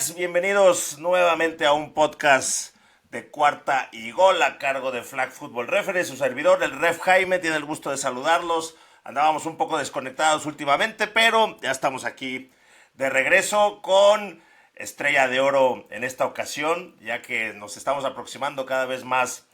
cracks? Bienvenidos nuevamente a un podcast de Cuarta y Gol a cargo de Flag Football Referee. Su servidor, el Ref Jaime, tiene el gusto de saludarlos. Andábamos un poco desconectados últimamente, pero ya estamos aquí de regreso con Estrella de Oro en esta ocasión, ya que nos estamos aproximando cada vez más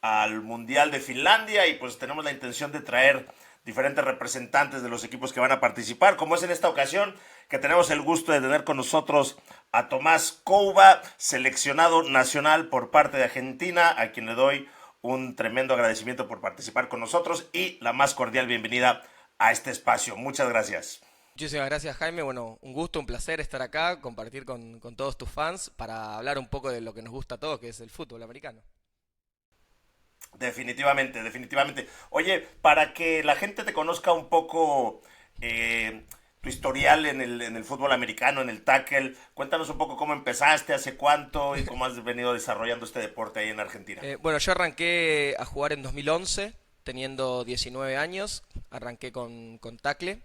al Mundial de Finlandia y pues tenemos la intención de traer diferentes representantes de los equipos que van a participar, como es en esta ocasión que tenemos el gusto de tener con nosotros a Tomás Couva, seleccionado nacional por parte de Argentina, a quien le doy un tremendo agradecimiento por participar con nosotros y la más cordial bienvenida a este espacio. Muchas gracias. Muchísimas gracias, Jaime. Bueno, un gusto, un placer estar acá, compartir con todos tus fans para hablar un poco de lo que nos gusta a todos, que es el fútbol americano. Definitivamente, definitivamente. Oye, para que la gente te conozca un poco tu historial en el fútbol americano, en el tackle, cuéntanos un poco cómo empezaste, hace cuánto y cómo has venido desarrollando este deporte ahí en Argentina. Bueno, yo arranqué a jugar en 2011, teniendo 19 años. Arranqué con tackle,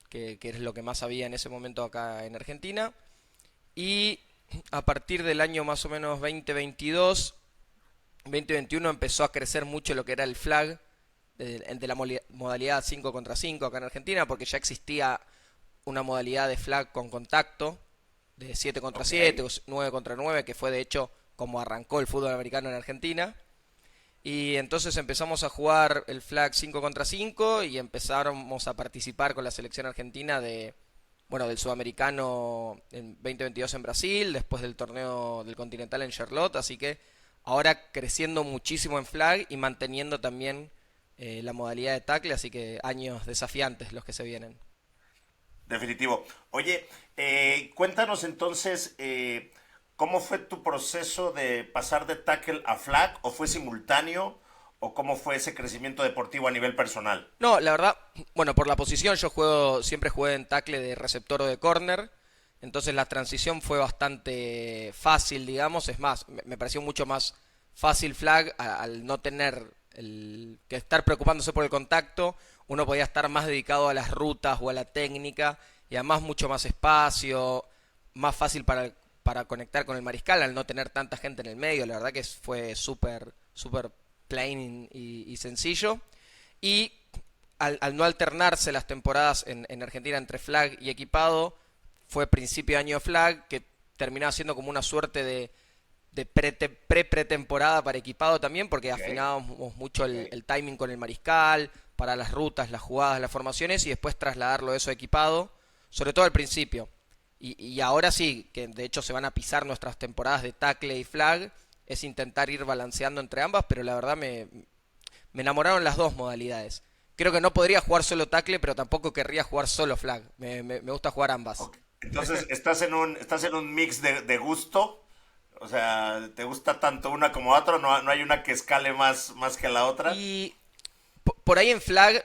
que es lo que más había en ese momento acá en Argentina. Y a partir del año más o menos 2022, 2021 empezó a crecer mucho lo que era el flag de la modalidad 5 contra 5 acá en Argentina, porque ya existía una modalidad de flag con contacto, de 7 contra Ok, 7 o 9 contra 9, que fue de hecho como arrancó el fútbol americano en Argentina. Y entonces empezamos a jugar el flag 5 contra 5 y empezamos a participar con la selección argentina del sudamericano en 2022 en Brasil, después del torneo del Continental en Charlotte, así que ahora creciendo muchísimo en flag y manteniendo también la modalidad de tackle, así que años desafiantes los que se vienen. definitivo. Oye, cuéntanos entonces, ¿cómo fue tu proceso de pasar de tackle a flag? ¿O fue simultáneo? ¿O cómo fue ese crecimiento deportivo a nivel personal? No, la verdad, bueno, por la posición siempre jugué en tackle de receptor o de corner, entonces la transición fue bastante fácil, digamos, es más, me pareció mucho más fácil flag al no tener que estar preocupándose por el contacto, uno podía estar más dedicado a las rutas o a la técnica y además mucho más espacio, más fácil para conectar con el mariscal al no tener tanta gente en el medio, la verdad que fue súper plain y sencillo. Y al no alternarse las temporadas en Argentina entre flag y equipado, fue principio de año flag, que terminaba siendo como una suerte de pre-pretemporada para equipado también, porque Ok, afinábamos mucho ok. el timing con el mariscal, para las rutas, las jugadas, las formaciones, y después trasladarlo eso a equipado, sobre todo al principio. Y ahora sí, que de hecho se van a pisar nuestras temporadas de tackle y flag, es intentar ir balanceando entre ambas, pero la verdad me enamoraron las dos modalidades. Creo que no podría jugar solo tackle, pero tampoco querría jugar solo flag. Me gusta jugar ambas. Ok. Entonces, estás en un mix de gusto. O sea, ¿te gusta tanto una como otra? No hay una que escale más que la otra. Y por ahí en flag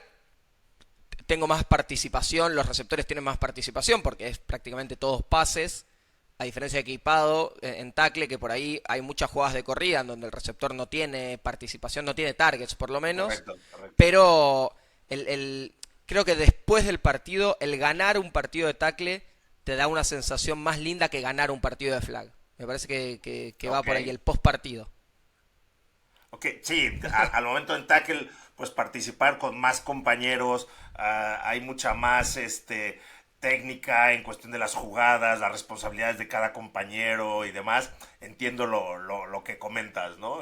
tengo más participación, los receptores tienen más participación porque es prácticamente todos pases, a diferencia de equipado en tackle, que por ahí hay muchas jugadas de corrida en donde el receptor no tiene participación, no tiene targets por lo menos, Correcto, correcto. pero creo que después del partido, el ganar un partido de tackle te da una sensación más linda que ganar un partido de flag. Me parece que va Ok. por ahí el post partido. Ok, sí, al momento en tackle, pues participar con más compañeros, hay mucha más técnica en cuestión de las jugadas, las responsabilidades de cada compañero y demás. Entiendo lo que comentas, ¿no?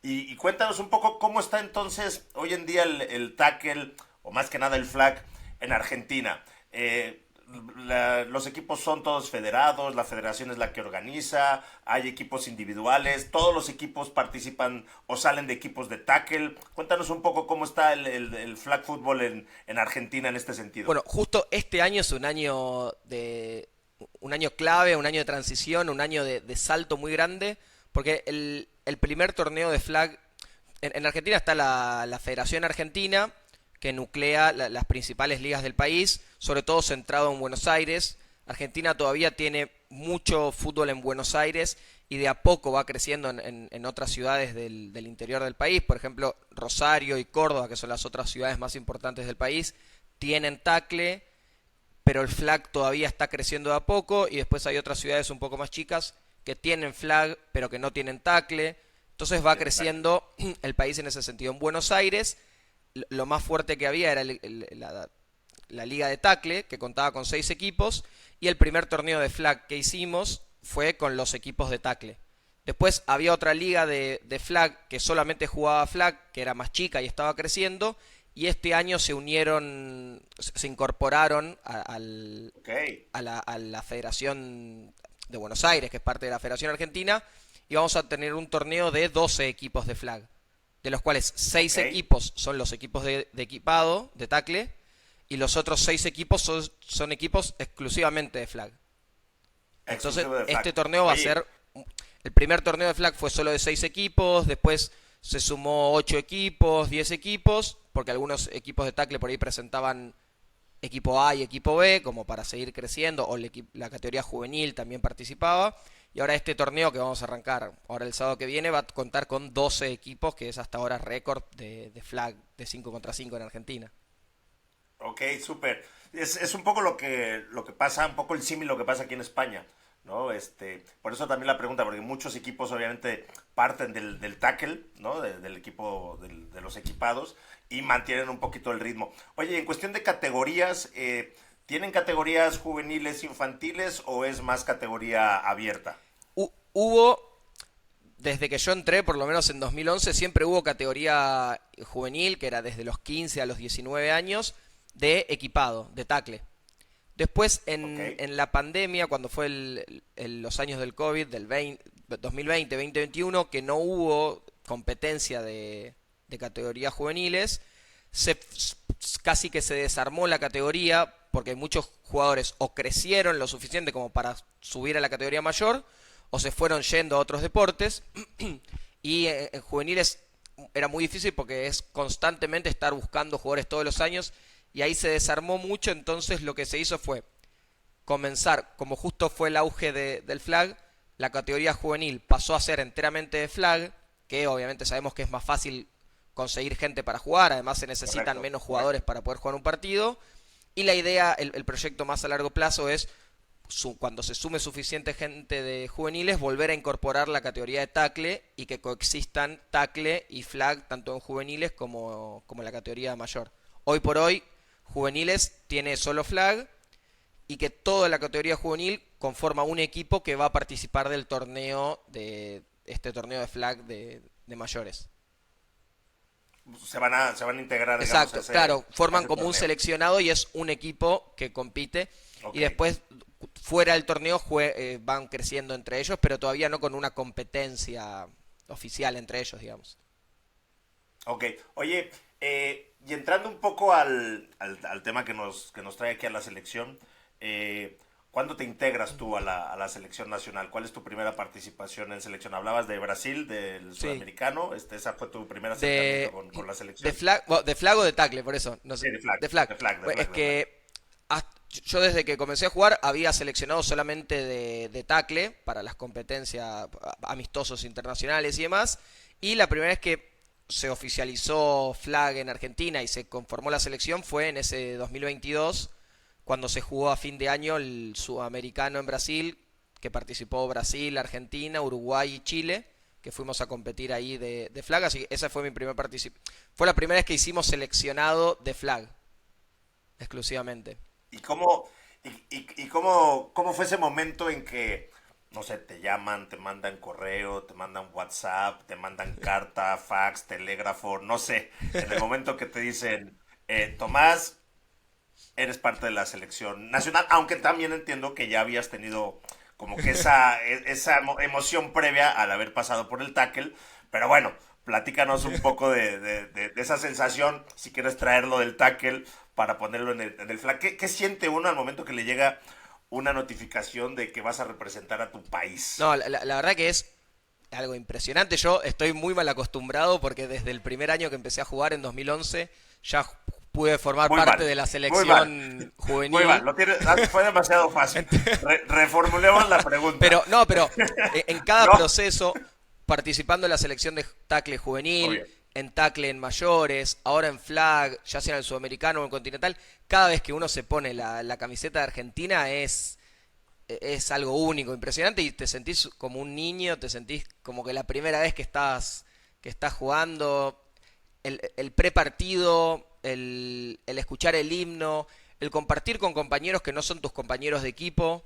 Y cuéntanos un poco cómo está entonces hoy en día el tackle, o más que nada el flag, en Argentina. Los equipos son todos federados, la federación es la que organiza, hay equipos individuales, todos los equipos participan o salen de equipos de tackle. Cuéntanos un poco cómo está el flag football en Argentina en este sentido. Bueno, justo este año es un año clave, un año de transición, un año de salto muy grande, porque el primer torneo de flag en Argentina está la Federación Argentina, que nuclea las principales ligas del país, sobre todo centrado en Buenos Aires. Argentina todavía tiene mucho fútbol en Buenos Aires y de a poco va creciendo en otras ciudades del interior del país. Por ejemplo, Rosario y Córdoba, que son las otras ciudades más importantes del país, tienen tackle, pero el flag todavía está creciendo de a poco y después hay otras ciudades un poco más chicas que tienen flag pero que no tienen tackle. Entonces va creciendo el país en ese sentido. En Buenos Aires lo más fuerte que había era la liga de tackle, que contaba con 6 equipos, y el primer torneo de flag que hicimos fue con los equipos de tackle. Después había otra liga de flag que solamente jugaba flag, que era más chica y estaba creciendo, y este año se incorporaron a la Federación de Buenos Aires, que es parte de la Federación Argentina, y vamos a tener un torneo de 12 equipos de flag, de los cuales 6 equipos son los equipos de equipado, de tackle, y los otros 6 equipos son equipos exclusivamente de flag. Entonces, este torneo va a ser... El primer torneo de flag fue solo de 6 equipos, después se sumó 8 equipos, 10 equipos, porque algunos equipos de tackle por ahí presentaban equipo A y equipo B, como para seguir creciendo, o la categoría juvenil también participaba. Y ahora este torneo que vamos a arrancar ahora el sábado que viene va a contar con 12 equipos, que es hasta ahora récord de flag de 5 contra 5 en Argentina. Ok, súper. Es un poco lo que pasa, un poco el símil lo que pasa aquí en España, ¿no? Por eso también la pregunta, porque muchos equipos obviamente parten del tackle, ¿no? Del equipo, de los equipados, y mantienen un poquito el ritmo. Oye, en cuestión de categorías, ¿tienen categorías juveniles, infantiles o es más categoría abierta? Hubo, desde que yo entré, por lo menos en 2011, siempre hubo categoría juvenil, que era desde los 15 a los 19 años, de equipado, de tackle. Después, en la pandemia, cuando fue los años del COVID, del 2020, 2021, que no hubo competencia de categorías juveniles, casi que se desarmó la categoría, porque muchos jugadores o crecieron lo suficiente como para subir a la categoría mayor, o se fueron yendo a otros deportes, y en juveniles era muy difícil porque es constantemente estar buscando jugadores todos los años, y ahí se desarmó mucho. Entonces lo que se hizo fue comenzar, como justo fue el auge del flag, la categoría juvenil pasó a ser enteramente de flag, que obviamente sabemos que es más fácil conseguir gente para jugar, además se necesitan menos jugadores para poder jugar un partido, y la idea, el proyecto más a largo plazo es, cuando se sume suficiente gente de juveniles, volver a incorporar la categoría de tackle y que coexistan tackle y flag tanto en juveniles como en la categoría mayor. Hoy por hoy, juveniles tiene solo flag, y que toda la categoría juvenil conforma un equipo que va a participar del torneo de flag de mayores. Se van a integrar. Exacto, digamos, claro, forman como torneo. un seleccionado y es un equipo que compite, y después fuera del torneo van creciendo entre ellos, pero todavía no con una competencia oficial entre ellos, digamos. Ok, oye, y entrando un poco al tema que nos trae aquí a la selección, ¿cuándo te integras tú a la selección nacional? ¿Cuál es tu primera participación en selección? Hablabas de Brasil, del sudamericano, esa fue tu primera acercamiento con la selección. De flag o de tackle, por eso. No sé. Sí, de flag. De flag. Es que yo desde que comencé a jugar había seleccionado solamente de tackle para las competencias amistosos internacionales y demás. Y la primera vez que se oficializó flag en Argentina y se conformó la selección fue en ese 2022, cuando se jugó a fin de año el sudamericano en Brasil, que participó Brasil, Argentina, Uruguay y Chile, que fuimos a competir ahí de flag. Así que esa fue mi primera participación. Fue la primera vez que hicimos seleccionado de flag, exclusivamente. ¿Y cómo fue ese momento en que, no sé, te llaman, te mandan correo, te mandan WhatsApp, te mandan carta, fax, telégrafo, no sé, en el momento que te dicen, Tomás, eres parte de la selección nacional, aunque también entiendo que ya habías tenido como que esa emoción previa al haber pasado por el tackle, pero bueno, platícanos un poco de esa sensación, si quieres traerlo del tackle para ponerlo en el flag. ¿Qué siente uno al momento que le llega una notificación de que vas a representar a tu país? No, la verdad que es algo impresionante. Yo estoy muy mal acostumbrado porque desde el primer año que empecé a jugar en 2011 ya pude formar parte de la selección juvenil. Muy mal, fue demasiado fácil. Reformulemos la pregunta. Pero en cada proceso, participando en la selección de tackle juvenil, en tackle en mayores, ahora en flag, ya sea en el sudamericano o en el continental, cada vez que uno se pone la camiseta de Argentina es algo único, impresionante y te sentís como un niño, te sentís como que la primera vez que estás jugando, el prepartido, el escuchar el himno, el compartir con compañeros que no son tus compañeros de equipo,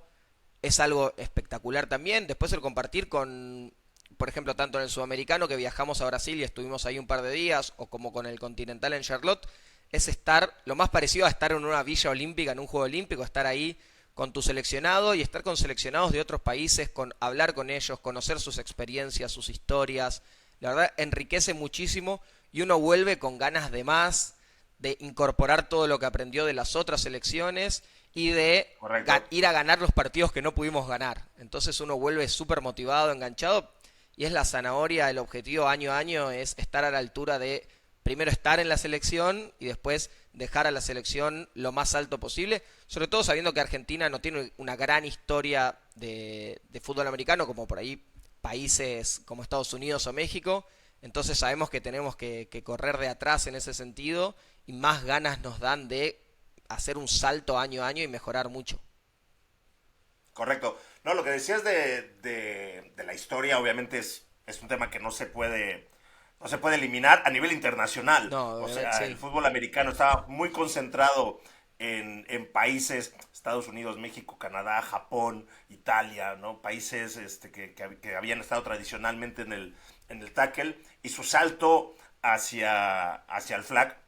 es algo espectacular también. Después el compartir con, por ejemplo, tanto en el sudamericano que viajamos a Brasil y estuvimos ahí un par de días, o como con el continental en Charlotte, es estar lo más parecido a estar en una villa olímpica, en un juego olímpico, estar ahí con tu seleccionado y estar con seleccionados de otros países, con hablar con ellos, conocer sus experiencias, sus historias. La verdad enriquece muchísimo y uno vuelve con ganas de más, de incorporar todo lo que aprendió de las otras selecciones y de Correcto. ir a ganar los partidos que no pudimos ganar. Entonces uno vuelve súper motivado, enganchado y es la zanahoria, el objetivo año a año es estar a la altura de primero estar en la selección y después dejar a la selección lo más alto posible, sobre todo sabiendo que Argentina no tiene una gran historia de fútbol americano como por ahí países como Estados Unidos o México, entonces sabemos que tenemos que correr de atrás en ese sentido y más ganas nos dan de hacer un salto año a año y mejorar mucho. Correcto. No, lo que decías de la historia, obviamente es un tema que no se puede eliminar a nivel internacional. No, O obviamente sea, el sí. fútbol americano estaba muy concentrado en países, Estados Unidos, México, Canadá, Japón, Italia, ¿no? Países que habían estado tradicionalmente en el tackle y su salto hacia el flag,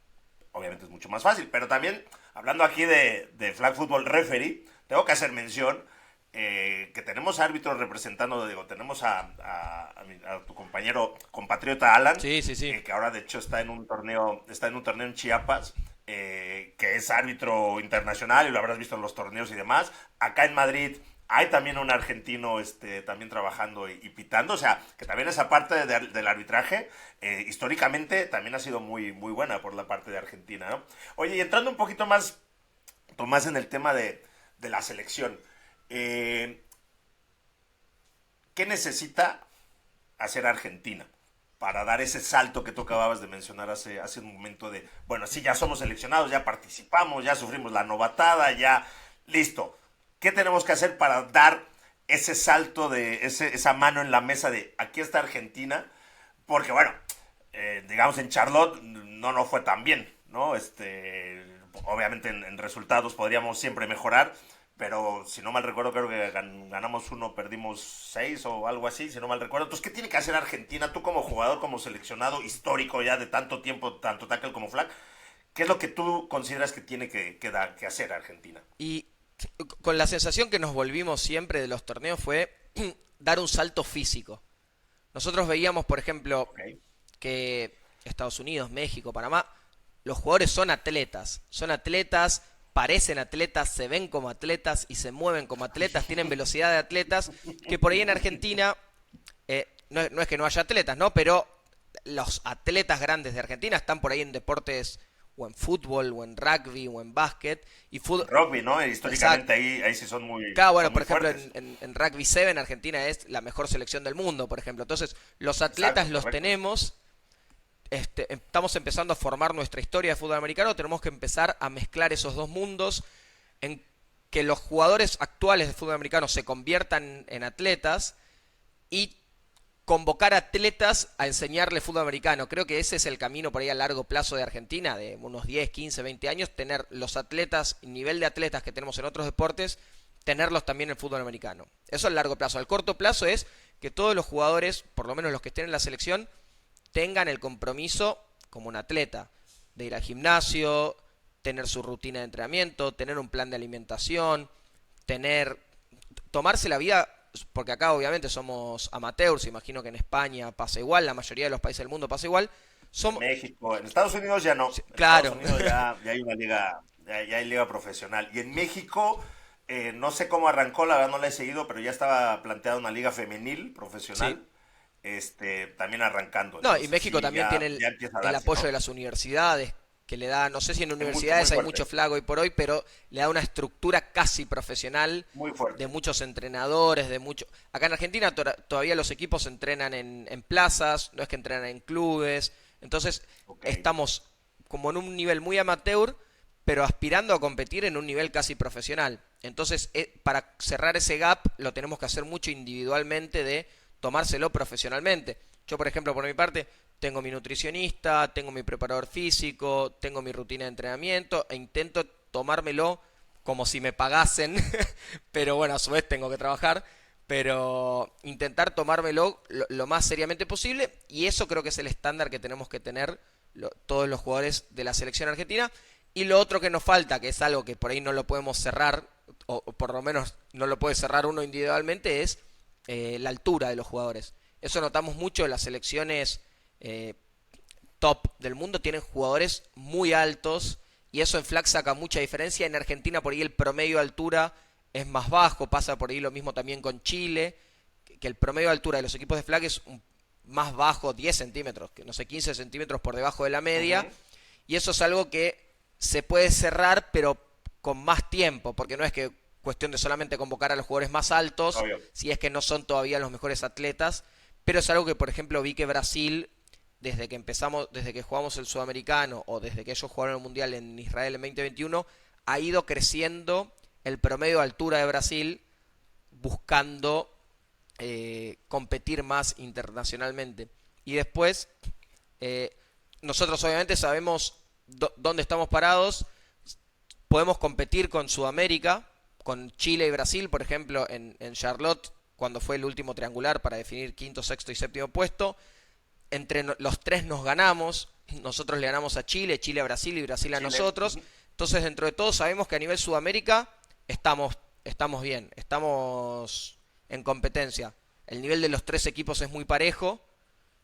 obviamente es mucho más fácil. Pero también, hablando aquí de flag football referee, tengo que hacer mención que tenemos árbitros representando, digo, tenemos a tu compañero compatriota Alan, Sí, sí, sí. que ahora de hecho está en un torneo en Chiapas, que es árbitro internacional y lo habrás visto en los torneos y demás. Acá en Madrid hay también un argentino también trabajando y pitando, o sea, que también esa parte del arbitraje históricamente también ha sido muy, muy buena por la parte de Argentina, ¿no? Oye, y entrando un poquito más, Tomás, en el tema de la selección, eh, ¿qué necesita hacer Argentina para dar ese salto que tú acababas de mencionar hace un momento de, bueno, sí, ya somos seleccionados, ya participamos, ya sufrimos la novatada, ya, listo. ¿Qué tenemos que hacer para dar ese salto esa mano en la mesa de aquí está Argentina? Porque, bueno, digamos en Charlotte no fue tan bien, ¿no? Obviamente en resultados podríamos siempre mejorar, pero si no mal recuerdo, creo que ganamos uno, perdimos seis o algo así, si no mal recuerdo. Entonces, ¿qué tiene que hacer Argentina? Tú como jugador, como seleccionado histórico ya de tanto tiempo, tanto tackle como flag, ¿qué es lo que tú consideras que tiene que hacer Argentina? Y con la sensación que nos volvimos siempre de los torneos fue dar un salto físico. Nosotros veíamos, por ejemplo, Ok, que Estados Unidos, México, Panamá, los jugadores son atletas, parecen atletas, se ven como atletas y se mueven como atletas, tienen velocidad de atletas, que por ahí en Argentina, no es que no haya atletas, ¿no? Pero los atletas grandes de Argentina están por ahí en deportes o en fútbol o en rugby o en básquet y fútbol. rugby, ¿no? Exacto. Históricamente ahí sí Claro, bueno, son por muy ejemplo, fuertes. en Rugby 7 Argentina es la mejor selección del mundo, por ejemplo. Entonces, los atletas Exacto, los correcto. tenemos, estamos empezando a formar nuestra historia de fútbol americano, tenemos que empezar a mezclar esos dos mundos, en que los jugadores actuales de fútbol americano se conviertan en atletas y convocar atletas a enseñarle fútbol americano. Creo que ese es el camino por ahí a largo plazo de Argentina, de unos 10, 15, 20 años, tener los atletas, nivel de atletas que tenemos en otros deportes, tenerlos también en el fútbol americano. Eso a largo plazo. Al corto plazo es que todos los jugadores, por lo menos los que estén en la selección, tengan el compromiso como un atleta, de ir al gimnasio, tener su rutina de entrenamiento, tener un plan de alimentación, tener tomarse la vida, porque acá obviamente somos amateurs, imagino que en España pasa igual, la mayoría de los países del mundo pasa igual. En Somos, México, en Estados Unidos ya no. En Estados claro, Unidos ya hay una liga, ya hay liga profesional. Y en México, no sé cómo arrancó, la verdad no la he seguido, pero ya estaba planteada una liga femenil sí. profesional, también arrancando. No, y Entonces México sí, también tiene ya empieza a el darse, apoyo de ¿no? las universidades, que le da, no sé si en Es mucho, muy universidades hay mucho fuerte, flag hoy por hoy, pero le da una estructura casi profesional muy de fuerte. muchos entrenadores, de mucho. Acá en Argentina todavía los equipos entrenan en plazas, no es que entrenan en clubes. Entonces, Ok. estamos como en un nivel muy amateur, pero aspirando a competir en un nivel casi profesional. Entonces, para cerrar ese gap, lo tenemos que hacer mucho individualmente de tomárselo profesionalmente. Yo, por ejemplo, por mi parte, tengo mi nutricionista, tengo mi preparador físico, tengo mi rutina de entrenamiento e intento tomármelo como si me pagasen, pero bueno, a su vez tengo que trabajar, pero intentar tomármelo lo más seriamente posible y eso creo que es el estándar que tenemos que tener todos los jugadores de la selección argentina. Y lo otro que nos falta, que es algo que por ahí no lo podemos cerrar, o por lo menos no lo puede cerrar uno individualmente, es la altura de los jugadores. Eso notamos mucho en las selecciones eh, top del mundo, tienen jugadores muy altos y eso en flag saca mucha diferencia. En Argentina por ahí el promedio de altura es más bajo, pasa por ahí lo mismo también con Chile, que el promedio de altura de los equipos de flag es más bajo, 10 centímetros, que no sé, 15 centímetros por debajo de la media, Ujú. y eso es algo que se puede cerrar, pero con más tiempo, porque no es que cuestión de solamente convocar a los jugadores más altos, Obvio. si es que no son todavía los mejores atletas, pero es algo que, por ejemplo, vi que Brasil, desde que empezamos, desde que jugamos el sudamericano o desde que ellos jugaron el mundial en Israel en 2021, ha ido creciendo el promedio de altura de Brasil buscando competir más internacionalmente. Y después, eh, nosotros obviamente sabemos dónde estamos parados, podemos competir con Sudamérica, con Chile y Brasil, por ejemplo, en Charlotte, cuando fue el último triangular para definir quinto, sexto y séptimo puesto. Entre los tres nos ganamos, nosotros le ganamos a Chile, Chile a Brasil y Brasil a Chile. nosotros. Ujú. Entonces, dentro de todo, sabemos que a nivel Sudamérica estamos bien, estamos en competencia. El nivel de los tres equipos es muy parejo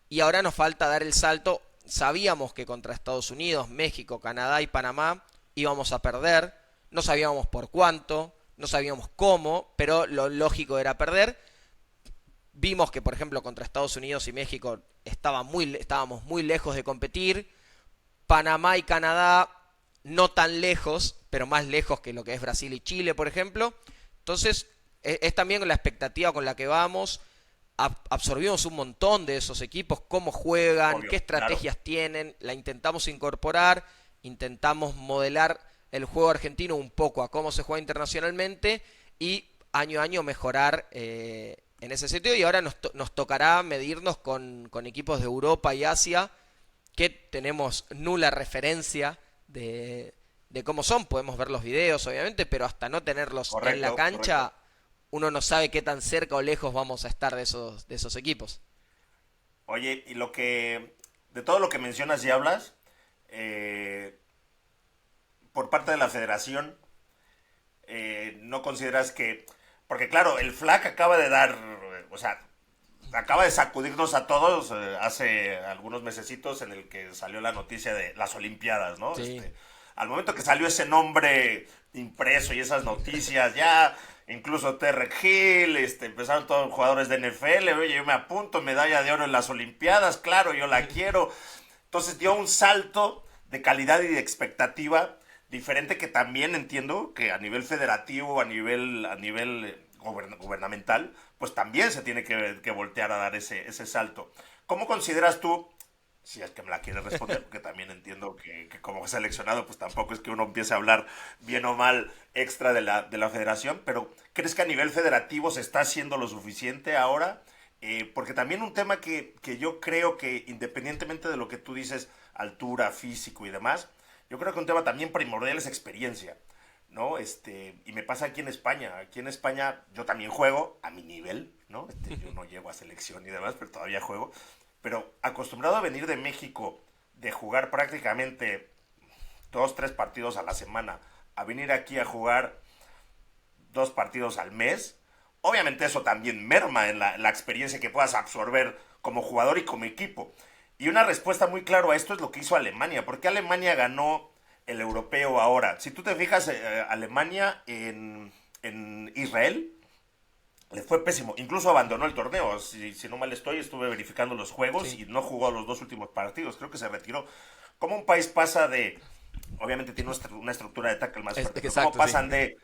y ahora nos falta dar el salto. Sabíamos que contra Estados Unidos, México, Canadá y Panamá íbamos a perder. No sabíamos por cuánto, no sabíamos cómo, pero lo lógico era perder. Vimos que, por ejemplo, contra Estados Unidos y México estábamos muy lejos de competir. Panamá y Canadá no tan lejos, pero más lejos que lo que es Brasil y Chile, por ejemplo. Entonces, es también la expectativa con la que vamos. Absorbimos un montón de esos equipos, cómo juegan, qué Obvio, claro. estrategias tienen, la intentamos incorporar, intentamos modelar el juego argentino un poco a cómo se juega internacionalmente y año a año mejorar en ese sentido. Y ahora nos tocará medirnos con equipos de Europa y Asia que tenemos nula referencia de cómo son. Podemos ver los videos, obviamente, pero hasta no tenerlos en la Correcto, correcto. cancha, uno no sabe qué tan cerca o lejos vamos a estar de esos equipos. Oye, y de todo lo que mencionas y hablas, eh, por parte de la federación, no consideras que, porque claro, el FLAC acaba de dar, o sea, acaba de sacudirnos a todos hace algunos mesecitos en el que salió la noticia de las Olimpiadas, ¿no? Sí. Al momento que salió ese nombre impreso y esas noticias, ya incluso Terrek Hill, empezaron todos los jugadores de NFL, oye, yo me apunto, medalla de oro en las Olimpiadas, claro, yo la quiero. Entonces dio un salto de calidad y de expectativa diferente que también entiendo que a nivel federativo, a nivel gubernamental, pues también se tiene que voltear a dar ese salto. ¿Cómo consideras tú, si es que me la quieres responder, porque también entiendo que como seleccionado, pues tampoco es que uno empiece a hablar bien o mal extra de la federación, pero ¿crees que a nivel federativo se está haciendo lo suficiente ahora? Porque también un tema que yo creo que independientemente de lo que tú dices, altura, físico y demás, yo creo que un tema también primordial es experiencia, ¿no? Y me pasa aquí en España. Aquí en España yo también juego a mi nivel, ¿no? Yo no llego a selección y demás, pero todavía juego. Pero acostumbrado a venir de México, de jugar prácticamente 2, 3 partidos a la semana, a venir aquí a jugar 2 partidos al mes, obviamente eso también merma en la experiencia que puedas absorber como jugador y como equipo. Y una respuesta muy clara a esto es lo que hizo Alemania. ¿Por qué Alemania ganó el europeo ahora? Si tú te fijas, Alemania en Israel le fue pésimo. Incluso abandonó el torneo. Si no mal estoy, estuve verificando los juegos Sí, y no jugó los 2 últimos partidos. Creo que se retiró. ¿Cómo un país pasa de... Obviamente tiene una estructura de tackle más fuerte, pero ¿cómo exacto, sí. pasan de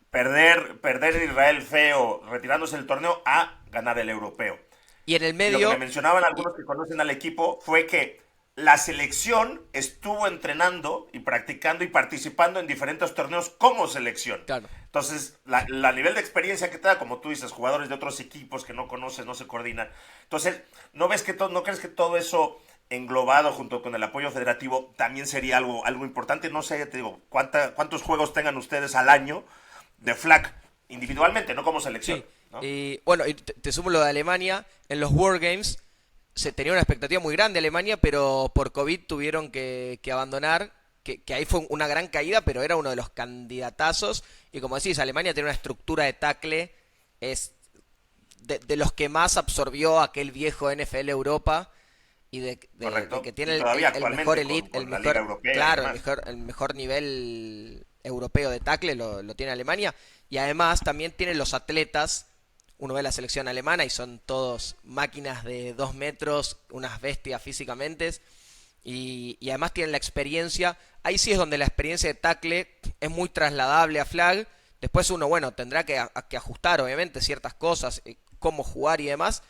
perder Israel feo, retirándose del torneo, a ganar el europeo? Y en el Y lo que me medio, mencionaban y, algunos que conocen al equipo fue que la selección estuvo entrenando y practicando y participando en diferentes torneos como selección. Claro. Entonces, la nivel de experiencia que te da, como tú dices, jugadores de otros equipos que no conoces, no se coordinan. Entonces, ¿no crees que todo eso englobado junto con el apoyo federativo también sería algo importante? No sé, te digo, ¿cuántos juegos tengan ustedes al año de flag individualmente, no como selección? Sí. ¿No? Y bueno, y te sumo lo de Alemania. En los World Games se tenía una expectativa muy grande Alemania, pero por COVID tuvieron que abandonar. Que ahí fue una gran caída, pero era uno de los candidatazos. Y como decís, Alemania tiene una estructura de tackle, es de los que más absorbió aquel viejo NFL Europa y de que Correcto. tiene Y todavía el mejor actualmente elite, con el la Liga mejor, Europea y claro, demás. el mejor nivel europeo de tackle lo tiene Alemania. Y además también tiene los atletas. Uno ve la selección alemana y son todos máquinas de 2 metros, unas bestias físicamente. Y además tienen la experiencia. Ahí sí es donde la experiencia de tackle es muy trasladable a flag. Después uno, bueno, tendrá que ajustar obviamente ciertas cosas, cómo jugar y demás.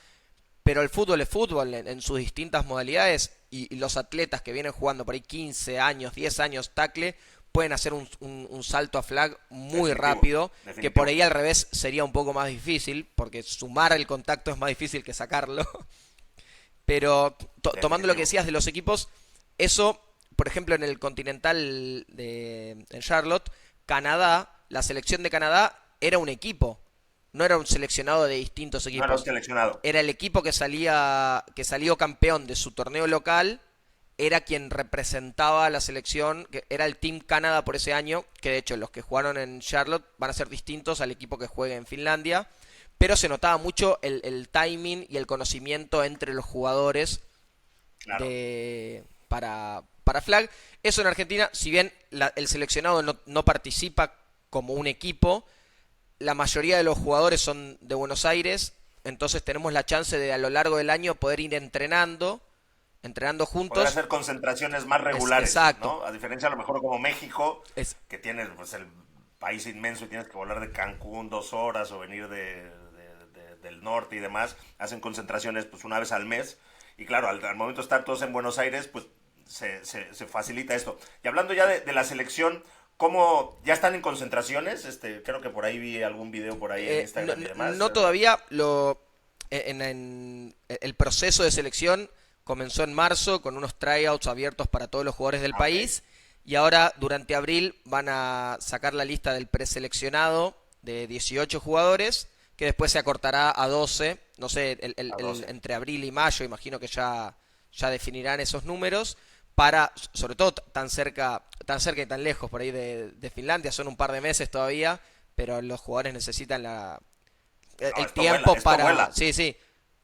Pero el fútbol es fútbol en sus distintas modalidades y los atletas que vienen jugando por ahí 15 años, 10 años tackle, pueden hacer un salto a flag muy Definitivo, rápido, que por definitivo, ahí al revés sería un poco más difícil, porque sumar el contacto es más difícil que sacarlo. Pero tomando lo que definitivo. decías de los equipos, eso, por ejemplo, en el Continental en Charlotte, Canadá, la selección de Canadá era un equipo, no era un seleccionado de distintos No era un equipos. seleccionado. Era el equipo que salió campeón de su torneo local, era quien representaba a la selección, que era el Team Canadá por ese año, que de hecho los que jugaron en Charlotte van a ser distintos al equipo que juegue en Finlandia, pero se notaba mucho el timing y el conocimiento entre los jugadores Claro. para flag. Eso en Argentina, si bien el seleccionado no participa como un equipo, la mayoría de los jugadores son de Buenos Aires, entonces tenemos la chance de a lo largo del año poder ir entrenando Poder juntos. hacer concentraciones más regulares, Exacto. ¿no? A diferencia a lo mejor como México, Es, que tienes pues el país inmenso y tienes que volar de Cancún 2 horas o venir del norte y demás, hacen concentraciones pues una vez al mes. Y claro, al momento de estar todos en Buenos Aires, pues se facilita esto. Y hablando ya de la selección, ¿cómo ya están en concentraciones? Creo que por ahí vi algún video por ahí en no, Instagram y demás. no todavía el proceso de selección comenzó en marzo con unos tryouts abiertos para todos los jugadores del Ah, ok. país y ahora durante abril van a sacar la lista del preseleccionado de 18 jugadores que después se acortará a 12, no sé, A 12. entre abril y mayo, imagino que ya definirán esos números para, sobre todo tan cerca y tan lejos por ahí de Finlandia, son un par de meses todavía, pero los jugadores necesitan No, el esto vuela, tiempo esto vuela. para, sí, sí,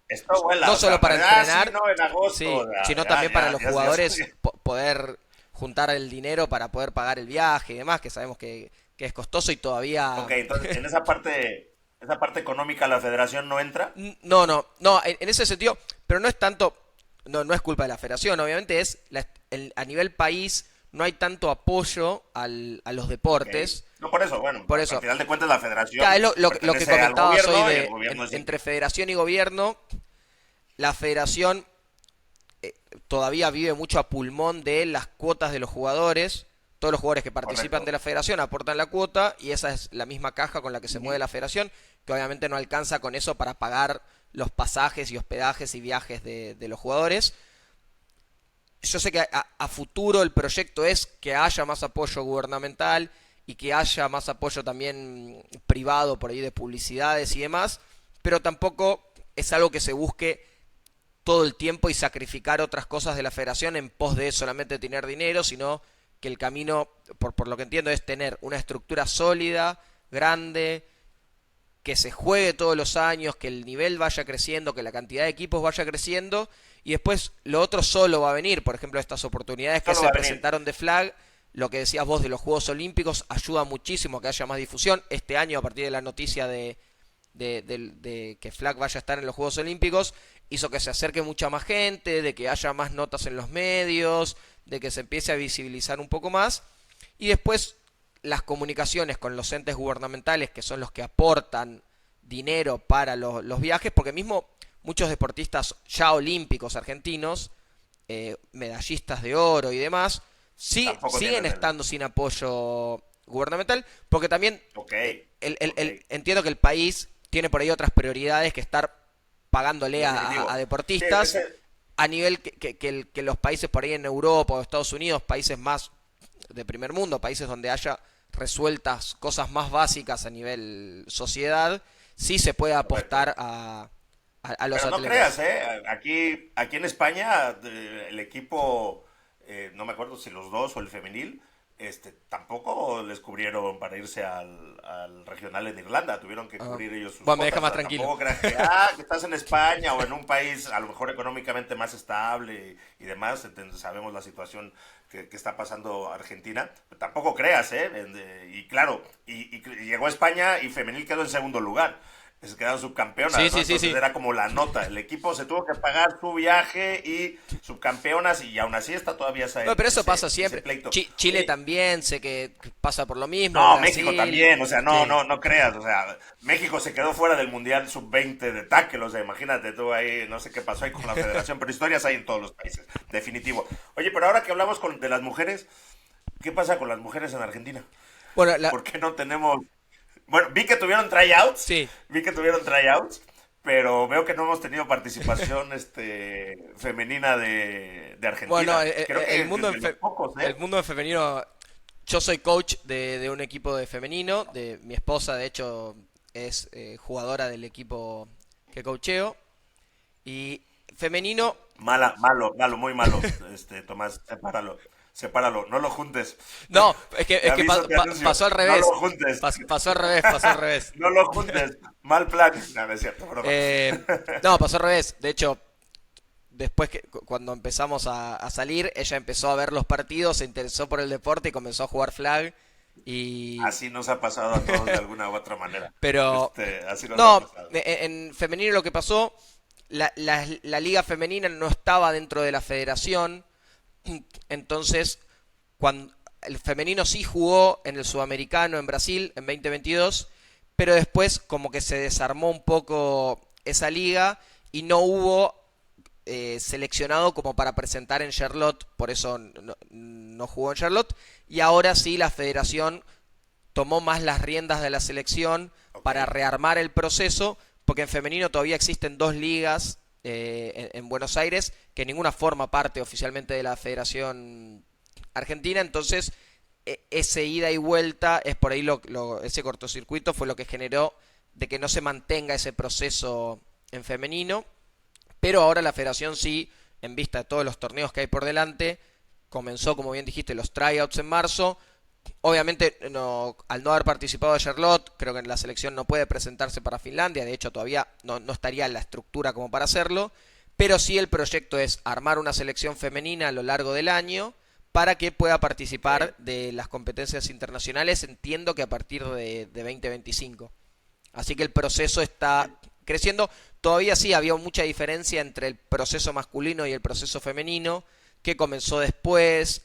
Esto vuela, no o solo sea, para sí, entrenar, no, en agosto, sí, sino también para los ya jugadores estoy. poder juntar el dinero para poder pagar el viaje y demás, que sabemos que es costoso y todavía... Ok, entonces en esa parte económica la federación no entra. No, en ese sentido, pero no es tanto, no es culpa de la federación, obviamente es a nivel país no hay tanto apoyo a los Ok. deportes, No por eso, bueno, por al eso, final de cuentas la claro, federación es lo que pertenece al comentabas hoy gobierno y el gobierno es entre federación y gobierno, la federación todavía vive mucho a pulmón de las cuotas de los jugadores. Todos los jugadores que participan de correcto. la federación aportan la cuota y esa es la misma caja con la que se mueve Ujú. la federación, que obviamente no alcanza con eso para pagar los pasajes y hospedajes y viajes de los jugadores. Yo sé que a futuro el proyecto es que haya más apoyo gubernamental y que haya más apoyo también privado por ahí de publicidades y demás, pero tampoco es algo que se busque todo el tiempo y sacrificar otras cosas de la federación en pos de solamente tener dinero, sino que el camino, por lo que entiendo, es tener una estructura sólida, grande, que se juegue todos los años, que el nivel vaya creciendo, que la cantidad de equipos vaya creciendo, y después lo otro solo va a venir. Por ejemplo, estas oportunidades que Solo se va a venir. presentaron de flag, lo que decías vos de los Juegos Olímpicos, ayuda muchísimo a que haya más difusión. Este año, a partir de la noticia de que Flag vaya a estar en los Juegos Olímpicos, hizo que se acerque mucha más gente, de que haya más notas en los medios, de que se empiece a visibilizar un poco más. Y después las comunicaciones con los entes gubernamentales, que son los que aportan dinero para los viajes, porque mismo muchos deportistas ya olímpicos argentinos medallistas de oro y demás, sí, Tampoco siguen tienen el... estando sin apoyo gubernamental, porque también Ok, ok. entiendo que el país tiene por ahí otras prioridades que estar pagándole a Definitivo. Sí, deportistas ese... a nivel que los países por ahí en Europa o Estados Unidos, países más de primer mundo, países donde haya resueltas cosas más básicas a nivel sociedad, sí se puede Correcto. apostar a los Pero no creas, atletas. ¿eh? Aquí en España, el equipo, no me acuerdo si los dos o el femenil, tampoco les cubrieron para irse al regional en Irlanda. Tuvieron que Ah, cubrir ellos sus bueno, me deja cuotas. O más sea, tranquilo. tampoco creas que estás en España o en un país a lo mejor económicamente más estable y demás. Sabemos la situación que está pasando Argentina. Tampoco creas, ¿eh? Y claro, y llegó a España y femenil quedó en segundo lugar, se quedaron Sí, subcampeonas, ¿no? sí, sí, Entonces sí. era como la nota. El equipo se tuvo que pagar su viaje y subcampeonas y aún así está todavía Bueno, pero eso pasa ese siempre. pleito. Chile Oye, también, sé que pasa por lo mismo, no, México Brasil. también, o sea, no, Sí. no, no creas, o sea, México se quedó fuera del Mundial Sub-20 de tackle, o sea, imagínate tú ahí, no sé qué pasó ahí con la federación, pero historias hay en todos los países, definitivo. Oye, pero ahora que hablamos de las mujeres, ¿qué pasa con las mujeres en Argentina? Bueno, ¿Por qué no tenemos... Bueno, vi que tuvieron tryouts, sí. pero veo que no hemos tenido participación femenina de Bueno, Argentina. Creo el que mundo de los pocos, el ¿eh? mundo en femenino, yo soy coach de un equipo de femenino, de mi esposa de hecho es jugadora del equipo que coacheo y femenino, Malo, muy malo, Tomás, sepáralo, no lo juntes. no, Te es que aviso, te anuncio, pasó al no lo revés, juntes, pasó al revés, pasó al revés. no lo juntes, mal plan. No, no es cierto, broma. No, pasó al revés, de hecho después que cuando empezamos a salir, ella empezó a ver los partidos, se interesó por el deporte y comenzó a jugar flag. Y. Así nos ha pasado a todos de alguna u otra manera. Pero. Así nos ha No, pasado. en femenino lo que pasó, la liga femenina no estaba dentro de la federación. Entonces, cuando el femenino sí jugó en el sudamericano en Brasil en 2022, pero después como que se desarmó un poco esa liga y no hubo seleccionado como para presentar en Charlotte, por eso no jugó en Charlotte, y ahora sí la federación tomó más las riendas de la selección Ok, para rearmar el proceso, porque en femenino todavía existen dos ligas en Buenos Aires, que ninguna forma parte oficialmente de la Federación Argentina, entonces ese ida y vuelta es por ahí ese cortocircuito fue lo que generó de que no se mantenga ese proceso en femenino, pero ahora la federación sí, en vista de todos los torneos que hay por delante, comenzó, como bien dijiste, los tryouts en marzo. Obviamente, no, al no haber participado de Charlotte, creo que la selección no puede presentarse para Finlandia. De hecho, todavía no estaría en la estructura como para hacerlo. Pero sí el proyecto es armar una selección femenina a lo largo del año para que pueda ok, participar de las competencias internacionales. Entiendo que a partir de 2025. Así que el proceso está creciendo. Todavía sí había mucha diferencia entre el proceso masculino y el proceso femenino, que comenzó después,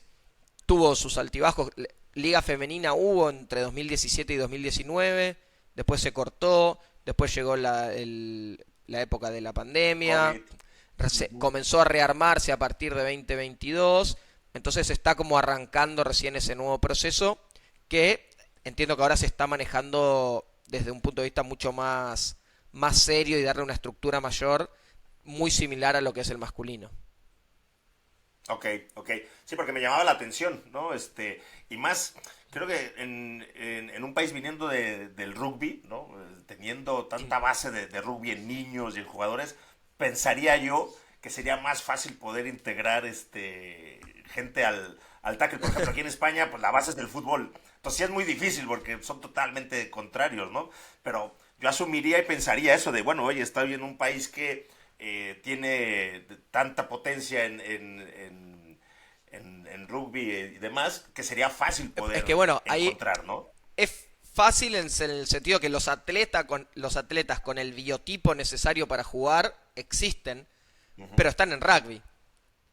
tuvo sus altibajos. Liga femenina hubo entre 2017 y 2019, después se cortó, después llegó la época de la pandemia, COVID. Ujú. comenzó a rearmarse a partir de 2022, entonces está como arrancando recién ese nuevo proceso que entiendo que ahora se está manejando desde un punto de vista mucho más serio y darle una estructura mayor, muy similar a lo que es el masculino. Ok, ok. Sí, porque me llamaba la atención, ¿no? Y más, creo que en un país viniendo del rugby, ¿no? Teniendo tanta base de rugby en niños y en jugadores, pensaría yo que sería más fácil poder integrar gente al tackle. Por ejemplo, aquí en España, pues la base es del fútbol. Entonces sí es muy difícil porque son totalmente contrarios, ¿no? Pero yo asumiría y pensaría eso de, bueno, oye, estoy en un país que tiene tanta potencia en rugby y demás, que sería fácil Es poder que bueno, ahí encontrar, ¿no? es fácil en el sentido que los atletas con el biotipo necesario para jugar existen, Ujú. pero están en rugby.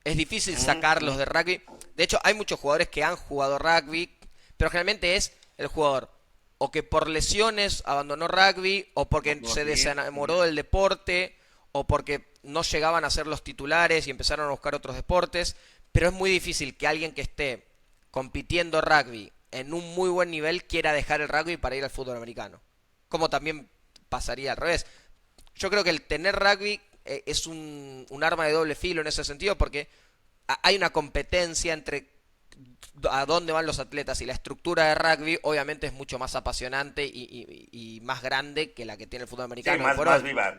Es difícil sacarlos Mm, de rugby. De hecho, hay muchos jugadores que han jugado rugby, pero generalmente es el jugador o que por lesiones abandonó rugby, o porque no, se sí. desenamoró del deporte, o porque no llegaban a ser los titulares y empezaron a buscar otros deportes, pero es muy difícil que alguien que esté compitiendo rugby en un muy buen nivel quiera dejar el rugby para ir al fútbol americano. Como también pasaría al revés. Yo creo que el tener rugby es un arma de doble filo en ese sentido porque hay una competencia entre a dónde van los atletas y la estructura de rugby obviamente es mucho más apasionante y más grande que la que tiene el fútbol Sí, americano hoy más, por más hoy. viva.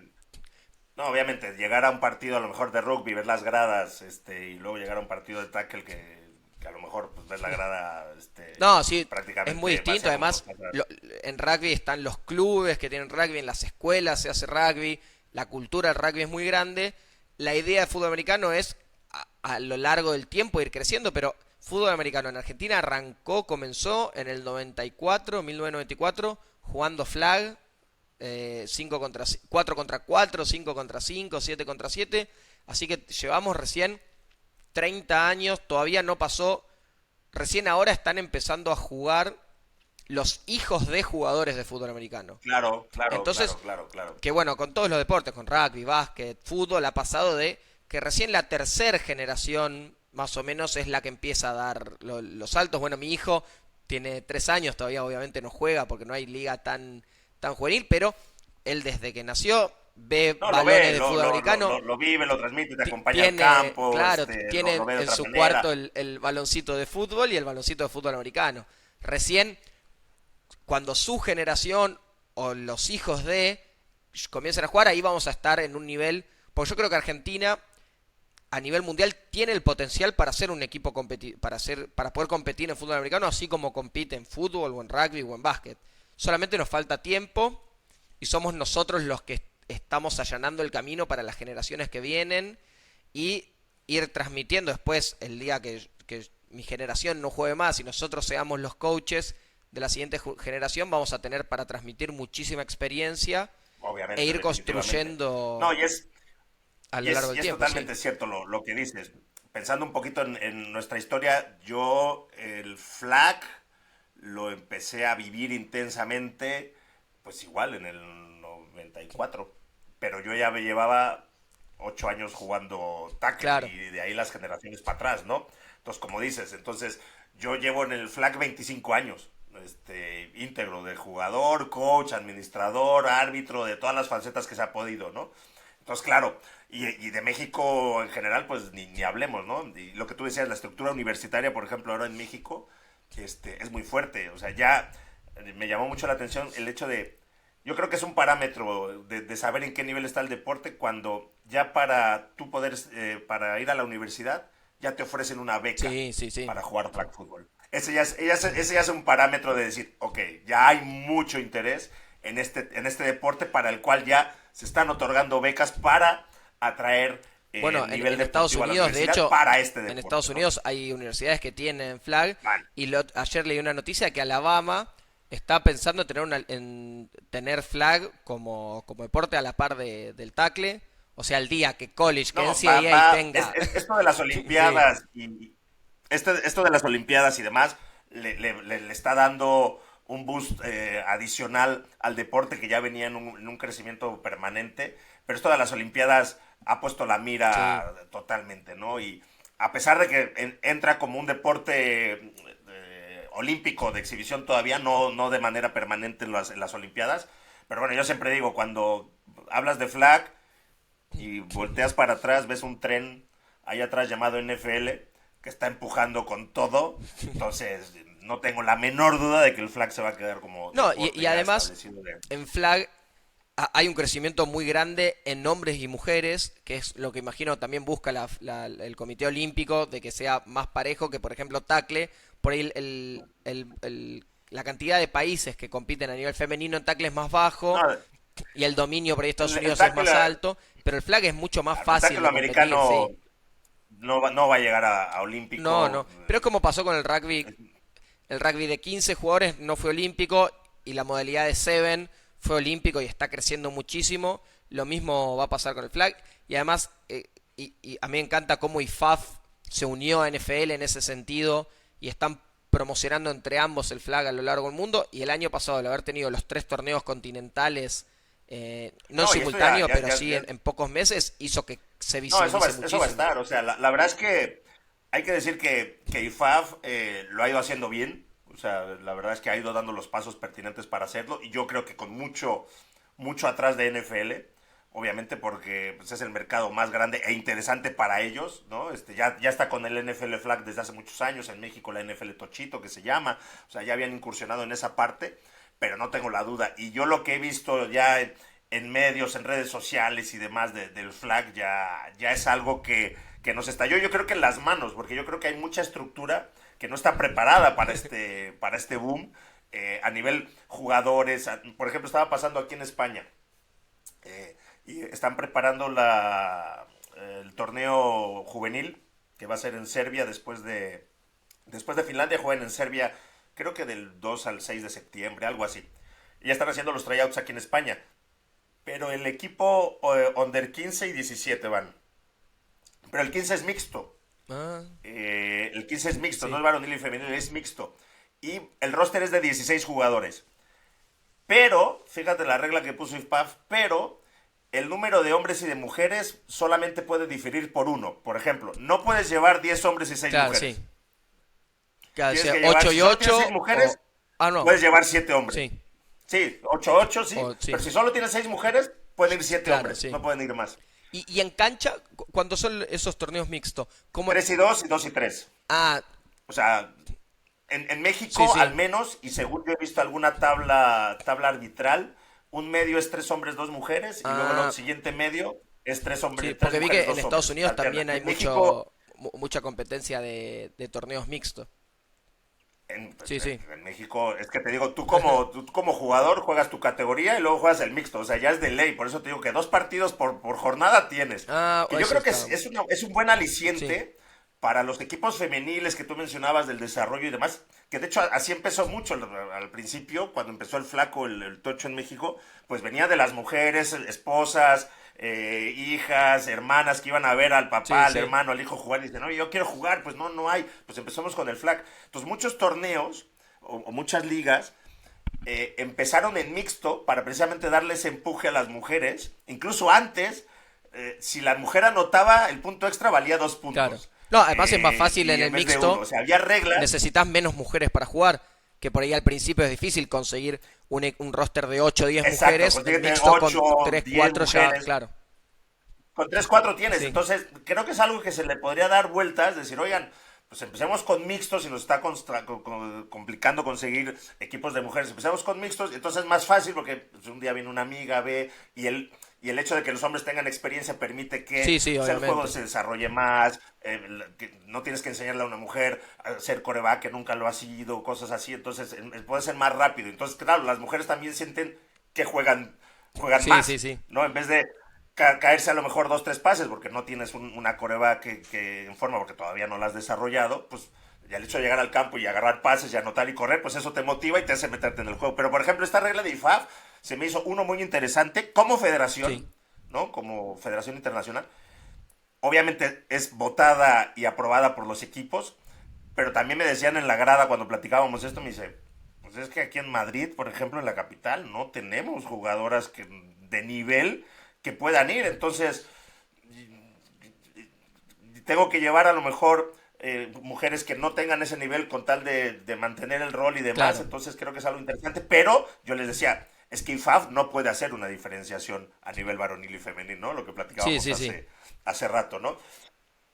No, obviamente, llegar a un partido a lo mejor de rugby, ver las gradas, y luego llegar a un partido de tackle que a lo mejor pues, ver la grada, No, sí, es muy prácticamente distinto. vacía como Además, cosas. en rugby están los clubes que tienen rugby, en las escuelas se hace rugby, la cultura del rugby es muy grande. La idea de fútbol americano es a lo largo del tiempo ir creciendo, pero fútbol americano en Argentina comenzó en el 94, 1994, jugando flag, 4 contra 4, 5 contra 5, 7 contra 7. Así que llevamos recién 30 años, todavía no pasó. Recién ahora están empezando a jugar los hijos de jugadores de fútbol americano. Claro, claro, Entonces, claro, claro, claro. que bueno, con todos los deportes, con rugby, básquet, fútbol, ha pasado de que recién la tercera generación, más o menos, es la que empieza a dar los saltos. Bueno, mi hijo tiene 3 años, todavía obviamente no juega porque no hay liga tan juvenil, pero él desde que nació ve No, lo balones ve, de fútbol americano. lo vive, lo transmite, te acompaña al Tiene, campo, claro, lo tiene ve de en otra su cuarto manera. el baloncito de fútbol y el baloncito de fútbol americano. Recién, cuando su generación o los hijos de comiencen a jugar, ahí vamos a estar en un nivel, porque yo creo que Argentina a nivel mundial tiene el potencial para ser un equipo para poder competir en fútbol americano, así como compite en fútbol o en rugby o en básquet. Solamente nos falta tiempo y somos nosotros los que estamos allanando el camino para las generaciones que vienen y ir transmitiendo después el día que mi generación no juegue más y nosotros seamos los coaches de la siguiente generación, vamos a tener para transmitir muchísima experiencia e Obviamente, ir definitivamente. construyendo No, a lo largo del y es tiempo, sí. totalmente cierto lo que dices. Pensando un poquito en nuestra historia, yo el flag lo empecé a vivir intensamente, pues igual en el 94. Pero yo ya me llevaba 8 años jugando tackle Claro. y de ahí las generaciones para atrás, ¿no? Entonces, como dices, entonces yo llevo en el flag 25 años, íntegro, de jugador, coach, administrador, árbitro, de todas las facetas que se ha podido, ¿no? Entonces, claro, y de México en general, pues ni hablemos, ¿no? Y lo que tú decías, la estructura universitaria, por ejemplo, ahora en México, es muy fuerte. O sea, ya me llamó mucho la atención el hecho de, yo creo que es un parámetro de saber en qué nivel está el deporte cuando ya para tú poder, para ir a la universidad, ya te ofrecen una beca Sí, sí, sí. para jugar flag fútbol. Ese ya es un parámetro de decir, ok, ya hay mucho interés en este deporte para el cual ya se están otorgando becas para atraer Bueno, el nivel en Estados deportivo a la Unidos, de universidad hecho, para este en deporte, Estados ¿no? Unidos hay universidades que tienen flag Vale. y ayer leí una noticia que Alabama está pensando en en tener flag como deporte a la par del tackle. O sea, el día que college, que No, NCAA tenga... esto de las Sí, Olimpiadas esto de las Olimpiadas y demás le está dando un boost adicional al deporte que ya venía en un crecimiento permanente, pero esto de las Olimpiadas ha puesto la sí. mira totalmente, ¿no? Y a pesar de que entra como un deporte olímpico de exhibición todavía, no de manera permanente en las Olimpiadas, pero bueno, yo siempre digo, cuando hablas de flag y volteas para atrás, ves un tren ahí atrás llamado NFL que está empujando con todo. Entonces, no tengo la menor duda de que el flag se va a quedar como No, deporte y ya además establecido de... en flag hay un crecimiento muy grande en hombres y mujeres, que es lo que imagino también busca el Comité Olímpico, de que sea más parejo que, por ejemplo, tackle. Por ahí la cantidad de países que compiten a nivel femenino en tackle es más bajo No, y el dominio por ahí de Estados el Unidos es más tackle, alto, pero el flag es mucho más el fácil tackle de competir, americano sí. no va a llegar a No, olímpico. no, pero es como pasó con el rugby de 15 jugadores no fue olímpico y la modalidad de 7 fue olímpico y está creciendo muchísimo. Lo mismo va a pasar con el flag. Y además, y a mí me encanta cómo IFAF se unió a NFL en ese sentido y están promocionando entre ambos el flag a lo largo del mundo. Y el año pasado, al haber tenido los 3 torneos continentales no en No, y esto ya, simultáneo, ya, pero ya, sí ya- en pocos meses, hizo que se no, visibilice eso va a muchísimo. estar. O sea, la verdad es que hay que decir que IFAF lo ha ido haciendo bien. O sea, la verdad es que ha ido dando los pasos pertinentes para hacerlo. Y yo creo que con mucho atrás de NFL. Obviamente porque pues, es el mercado más grande e interesante para ellos, ¿no? Ya está con el NFL Flag desde hace muchos años, en México la NFL Tochito que se llama, o sea, ya habían incursionado en esa parte, pero no tengo la duda. Y yo lo que he visto ya en medios, en redes sociales y demás del Flag, ya es algo que nos estalló, yo creo que en las manos, porque yo creo que hay mucha estructura que no está preparada para este boom, a nivel jugadores. Por ejemplo, estaba pasando aquí en España. Y están preparando el torneo juvenil que va a ser en Serbia después de Finlandia. Juegan en Serbia, creo que del 2 al 6 de septiembre, algo así. Y ya están haciendo los tryouts aquí en España. Pero el equipo under 15 y 17 van. Pero el 15 es mixto. Ah, El 15 es mixto, no sí, es varonil y femenil, es mixto. Y el roster es de 16 jugadores. Pero, fíjate la regla que puso IFPAF, pero el número de hombres y de mujeres solamente puede diferir por uno. Por ejemplo, no puedes llevar 10 hombres y 6 claro, sí. mujeres. Claro, o Tienes sea, que llevar, 8 si y solo tienes 6 8 mujeres, Ah, no, puedes llevar 7 hombres. sí, Sí, 8-8, sí. sí, Pero si solo tienes 6 mujeres, pueden ir 7 claro, hombres. sí. No pueden ir más. Y en cancha, cuando son esos torneos mixtos, ¿cómo? 3 y 2 y 2 y 3. Ah, O sea, en sí, México, al sí, menos, y según yo he visto alguna tabla arbitral, un medio es 3 hombres, 2 mujeres, y luego el ah, siguiente medio es 3 sí, hombres, 3 porque vi mujeres, que en 2 Estados hombres. Unidos Alterna. también hay En México, mucha competencia de torneos mixtos. pues, Sí, sí. en México, es que te digo, tú como jugador juegas tu categoría y luego juegas el mixto, o sea, ya es de ley, por eso te digo que 2 partidos por jornada tienes, Ah, que yo eso creo que está. es un buen Sí. aliciente para los equipos femeniles que tú mencionabas del desarrollo y demás, que de hecho así empezó mucho al principio, cuando empezó el flaco, el tocho en México, pues venía de las mujeres, esposas, hijas, hermanas que iban a ver al papá, Sí, al sí. hermano, al hijo jugar y dicen, no, yo quiero jugar, pues no hay, pues empezamos con el flag. Entonces muchos torneos o muchas ligas empezaron en mixto para precisamente darle ese empuje a las mujeres. Incluso antes, si la mujer anotaba, el punto extra valía dos Claro. puntos. No, además es más fácil en Y el en vez de uno. mixto, O sea, había reglas. necesitas menos mujeres para jugar, que por ahí al principio es difícil conseguir un roster de 8 o 10 Exacto, mujeres, en consíguete mixto con 8, 3 10 4 ya, mujeres. claro. Con 3 4 tienes. Sí. Entonces, creo que es algo que se le podría dar vueltas. Decir, oigan, pues empecemos con mixtos y nos está complicando conseguir equipos de mujeres. Empecemos con mixtos y entonces es más fácil porque pues, un día viene una amiga, ve, y el hecho de que los hombres tengan experiencia permite que Sí, sí, pues, el juego obviamente. se desarrolle más. Que no tienes que enseñarle a una mujer a ser coreback que nunca lo ha sido, cosas así. Entonces puede ser más rápido. Entonces, claro, las mujeres también sienten que juegan Sí, sí, más, sí. ¿no? En vez de caerse a lo mejor 2, 3 pases porque no tienes una coreba que en forma, porque todavía no la has desarrollado, pues ya el hecho de llegar al campo y agarrar pases y anotar y correr, pues eso te motiva y te hace meterte en el juego. Pero por ejemplo, esta regla de IFAF se me hizo uno muy interesante como Sí. federación, ¿no? Como federación internacional. Obviamente es votada y aprobada por los equipos, pero también me decían en la grada cuando platicábamos esto, me dice, pues es que aquí en Madrid, por ejemplo, en la capital, no tenemos jugadoras de nivel que puedan ir. Entonces, tengo que llevar a lo mejor mujeres que no tengan ese nivel con tal de mantener el rol y demás. Claro. Entonces, creo que es algo interesante. Pero yo les decía, es que IFAF no puede hacer una diferenciación a nivel varonil y femenil, ¿no? Lo que Sí, platicábamos sí, sí. hace rato, ¿no?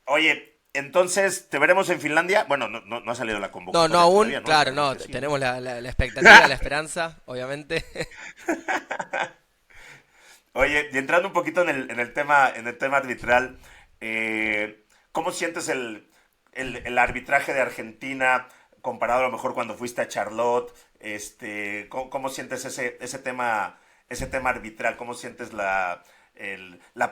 Oye, entonces, ¿te veremos en Finlandia? Bueno, no ha salido la No, no convocatoria aún, todavía, ¿no? claro, Esperemos no, que sí, ¿no? tenemos la expectativa, la esperanza, obviamente. Oye, y entrando un poquito en el tema arbitral, ¿cómo sientes el arbitraje de Argentina comparado a lo mejor cuando fuiste a Charlotte? ¿Cómo sientes ese tema arbitral? ¿Cómo sientes la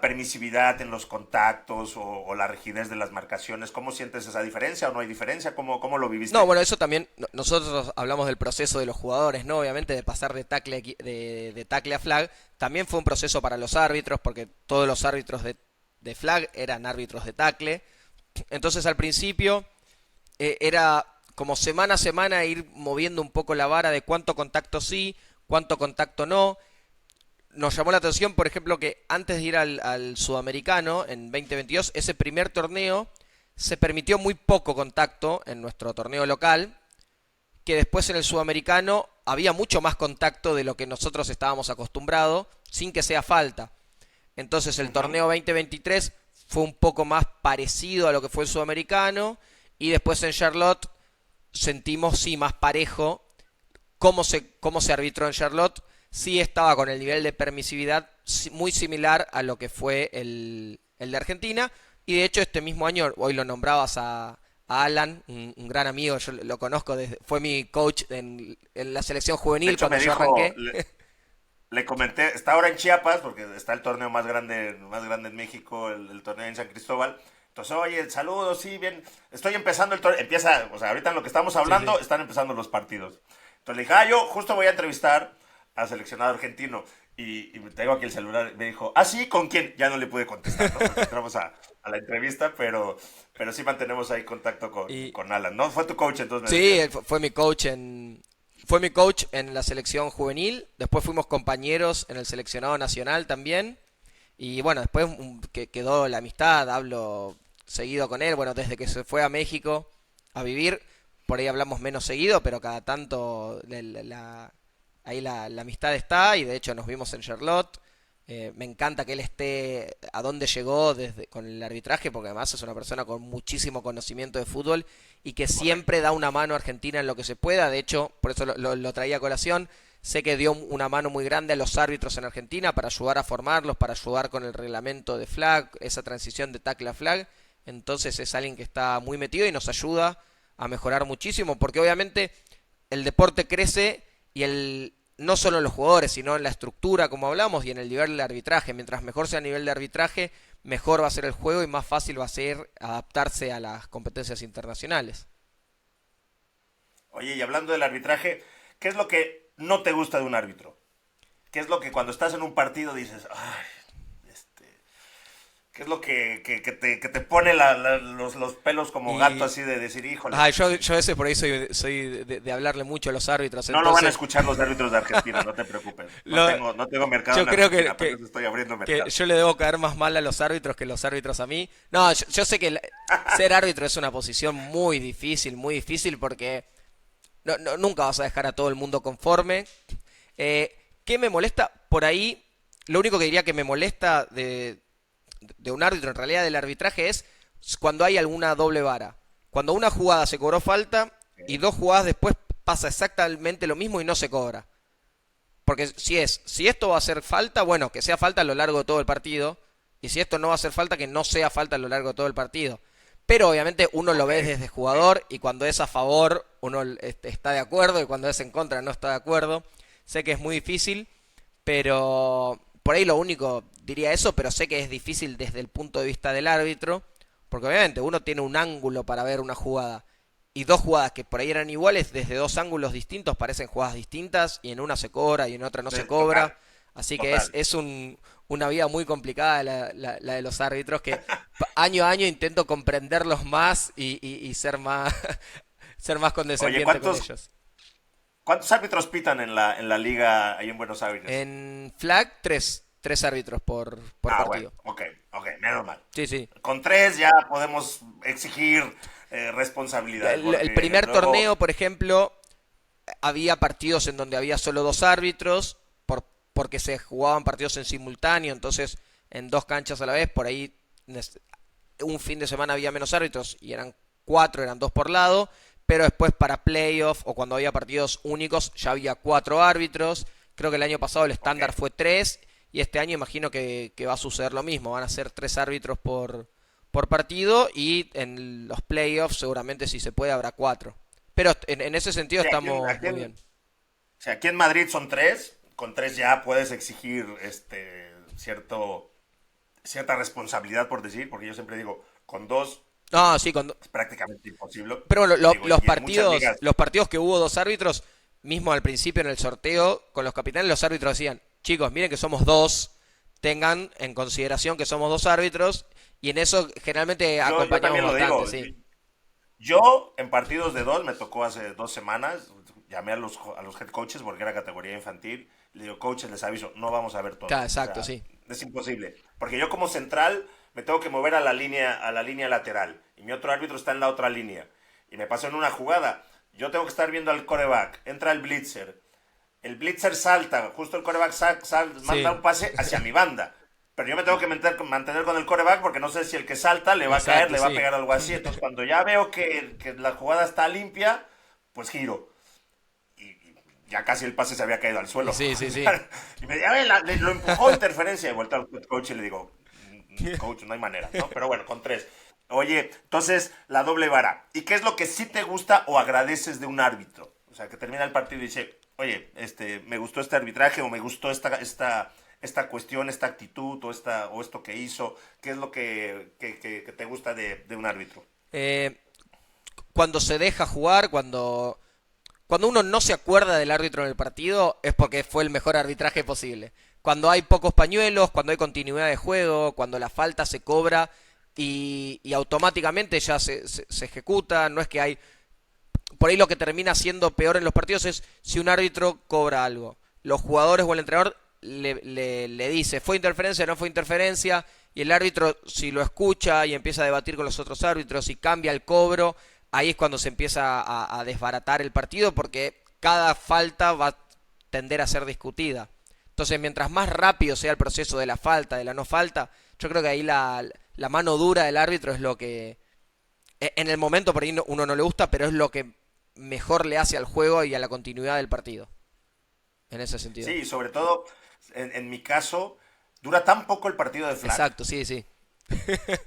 permisividad en los contactos o la rigidez de las marcaciones? ¿Cómo sientes esa diferencia o no hay diferencia? ¿Cómo lo No, viviste? bueno, eso también, nosotros hablamos del proceso de los jugadores, ¿no? Obviamente de pasar de tackle a flag, también fue un proceso para los árbitros, porque todos los árbitros de flag eran árbitros de tackle. Entonces al principio era como semana a semana ir moviendo un poco la vara de cuánto contacto sí, cuánto contacto no. nos llamó la atención, por ejemplo, que antes de ir al Sudamericano en 2022, ese primer torneo se permitió muy poco contacto en nuestro torneo local, que después en el Sudamericano había mucho más contacto de lo que nosotros estábamos acostumbrados, sin que sea falta. Entonces el Ujú. torneo 2023 fue un poco más parecido a lo que fue el Sudamericano, y después en Charlotte sentimos sí más parejo cómo se arbitró en Charlotte. Sí estaba con el nivel de permisividad muy similar a lo que fue el de Argentina. Y de hecho este mismo año, hoy lo nombrabas a Alan, un gran amigo, yo lo conozco, fue mi coach en la selección De juvenil hecho, cuando me yo dijo, arranqué. le comenté, está ahora en Chiapas, porque está el torneo más grande en México, el torneo en San Cristóbal. Entonces, oye, saludos, sí, bien. Estoy empezando el torneo. Empieza, o sea, ahorita en lo que estamos Sí, sí. hablando, están empezando los partidos. Entonces le dije, yo justo voy a entrevistar al seleccionado argentino. Y me tengo aquí el celular. Me dijo, sí, ¿con quién? Ya no le pude contestar, ¿no? Porque entramos a la entrevista, pero sí mantenemos ahí contacto Y con Alan, ¿no? Fue tu coach, entonces me sí, decías. él fue mi coach fue mi coach en la selección juvenil. Después fuimos compañeros en el seleccionado nacional también. Y bueno, después que quedó la amistad, hablo seguido con él. Bueno, desde que se fue a México a vivir, por ahí hablamos menos seguido, pero cada tanto ahí la amistad está. Y de hecho nos vimos en Charlotte. Me encanta que él esté a donde llegó con el arbitraje, porque además es una persona con muchísimo conocimiento de fútbol y que Correcto. siempre da una mano a Argentina en lo que se pueda. De hecho, por eso lo traía a colación. Sé que dio una mano muy grande a los árbitros en Argentina para ayudar a formarlos, para ayudar con el reglamento de flag, esa transición de tackle a flag. Entonces es alguien que está muy metido y nos ayuda a mejorar muchísimo, porque obviamente el deporte crece y no solo en los jugadores, sino en la estructura, como hablamos, y en el nivel de arbitraje. Mientras mejor sea el nivel de arbitraje, mejor va a ser el juego y más fácil va a ser adaptarse a las competencias internacionales. Oye, y hablando del arbitraje, ¿qué es lo que no te gusta de un árbitro? ¿Qué es lo que cuando estás en un partido dices, ay, este, qué es lo que te pone los pelos como gato Y así de decir, híjole, yo a veces por ahí soy de hablarle mucho a los árbitros, no lo van a entonces escuchar los árbitros de Argentina, no te preocupes. No lo, tengo, no tengo mercado yo en creo Argentina, apenas estoy abriendo que mercado. yo le debo caer más mal a los árbitros que los árbitros a mí. No, yo sé que ser árbitro es una posición muy difícil porque nunca vas a dejar a todo el mundo conforme. ¿Qué me molesta? Por ahí, lo único que diría que me molesta de un árbitro, en realidad del arbitraje, es cuando hay alguna doble vara. Cuando una jugada se cobró falta y dos jugadas después pasa exactamente lo mismo y no se cobra. Porque si esto va a ser falta, bueno, que sea falta a lo largo de todo el partido. Y si esto no va a ser falta, que no sea falta a lo largo de todo el partido. Pero obviamente uno lo Ok, ve desde ok. jugador y cuando es a favor uno está de acuerdo y cuando es en contra no está de acuerdo. Sé que es muy difícil, pero por ahí lo único diría eso, pero sé que es difícil desde el punto de vista del árbitro, porque obviamente uno tiene un ángulo para ver una jugada y dos jugadas que por ahí eran iguales desde dos ángulos distintos parecen jugadas distintas y en una se cobra y en otra no se Total, cobra. Así que total. es una vida muy complicada la de los árbitros que año a año intento comprenderlos más y ser más, ser más Oye, condescendiente con ¿cuántos, ellos. cuántos árbitros pitan en la liga ahí en Buenos Aires? En flag, tres árbitros por Bueno, partido. ok, menos mal. Sí, sí. Con tres ya podemos exigir responsabilidad, El porque primer luego, torneo, por ejemplo, había partidos en donde había solo dos árbitros, porque se jugaban partidos en simultáneo, entonces en dos canchas a la vez, por ahí un fin de semana había menos árbitros y eran cuatro, eran dos por lado, pero después para playoff o cuando había partidos únicos ya había cuatro árbitros. Creo que el año pasado el ok, estándar fue tres y este año imagino que va a suceder lo mismo, van a ser tres árbitros por partido y en los playoffs seguramente si se puede habrá cuatro. Pero en ese sentido sí, estamos muy bien. o sea, aquí en Madrid son tres, con tres ya puedes exigir cierta responsabilidad, por decir, porque yo siempre digo, con dos No, sí, es prácticamente imposible. pero Digo, y en muchas ligas, los partidos que hubo dos árbitros, mismo al principio en el sorteo con los capitanes, los árbitros decían, chicos, miren que somos dos, tengan en consideración que somos dos árbitros, y en eso generalmente yo acompañamos también lo bastante, digo. sí. Yo en partidos de dos, me tocó hace 2 semanas, llamé a los head coaches porque era categoría infantil. Le digo, coaches, les aviso, no vamos a ver todo. Claro, O exacto, sea, sí. es imposible. Porque yo como central me tengo que mover a la línea lateral. Y mi otro árbitro está en la otra línea. Y me pasó en una jugada. Yo tengo que estar viendo al quarterback. Entra el blitzer. El blitzer salta. Justo el quarterback manda Sí, un pase hacia mi banda. Pero yo me tengo que mantener con el quarterback porque no sé si el que salta le va a caer, exacto, le va a sí. pegar algo así. Entonces cuando ya veo que la jugada está limpia, pues giro. Y ya casi el pase se había caído al Y suelo. sí, sí, sí. Y me dice, a ver, lo empujó interferencia. Y vuelto al coach y le digo, coach, no hay manera, ¿no? Pero bueno, con tres. Oye, entonces, la doble vara. ¿Y qué es lo que sí te gusta o agradeces de un árbitro? O sea, que termina el partido y dice, oye, me gustó este arbitraje o me gustó esta cuestión, esta actitud o esto que hizo. ¿Qué es lo que te gusta de un árbitro? Eh, Cuando se deja jugar, cuando uno no se acuerda del árbitro en el partido, es porque fue el mejor arbitraje posible. Cuando hay pocos pañuelos, cuando hay continuidad de juego, cuando la falta se cobra y automáticamente ya se ejecuta, no es que hay... Por ahí lo que termina siendo peor en los partidos es si un árbitro cobra algo. Los jugadores o el entrenador le dice, ¿fue interferencia o no fue interferencia? Y el árbitro, si lo escucha y empieza a debatir con los otros árbitros y cambia el cobro, ahí es cuando se empieza a desbaratar el partido porque cada falta va a tender a ser discutida. Entonces, mientras más rápido sea el proceso de la falta, de la no falta, yo creo que ahí la mano dura del árbitro es lo que, en el momento por ahí uno no le gusta, pero es lo que mejor le hace al juego y a la continuidad del partido, en ese sentido. Sí, sobre todo, en mi caso, dura tan poco el partido de flag. Exacto, sí, sí.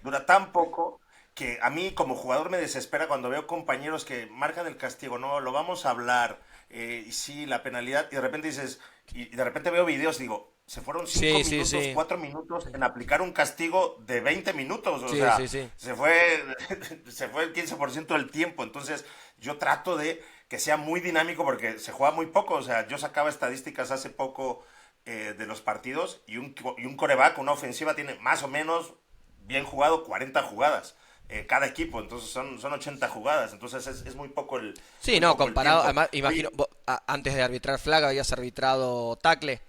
Dura tan poco que a mí como jugador me desespera cuando veo compañeros que marcan el castigo, no, lo vamos a hablar, y sí, la penalidad, y de repente dices, y de repente veo videos y digo, se fueron cinco Sí, sí, minutos, sí. 4 minutos en aplicar un castigo de 20 minutos, o Sí, sea, sí, sí. se fue el 15% del tiempo, entonces yo trato de que sea muy dinámico porque se juega muy poco, o sea, yo sacaba estadísticas hace poco de los partidos y un coreback, una ofensiva tiene más o menos bien jugado 40 jugadas cada equipo, entonces son 80 jugadas, entonces es Sí, muy no, poco el comparado, tiempo. además, imagino, Oye, antes de arbitrar flag habías arbitrado tackle.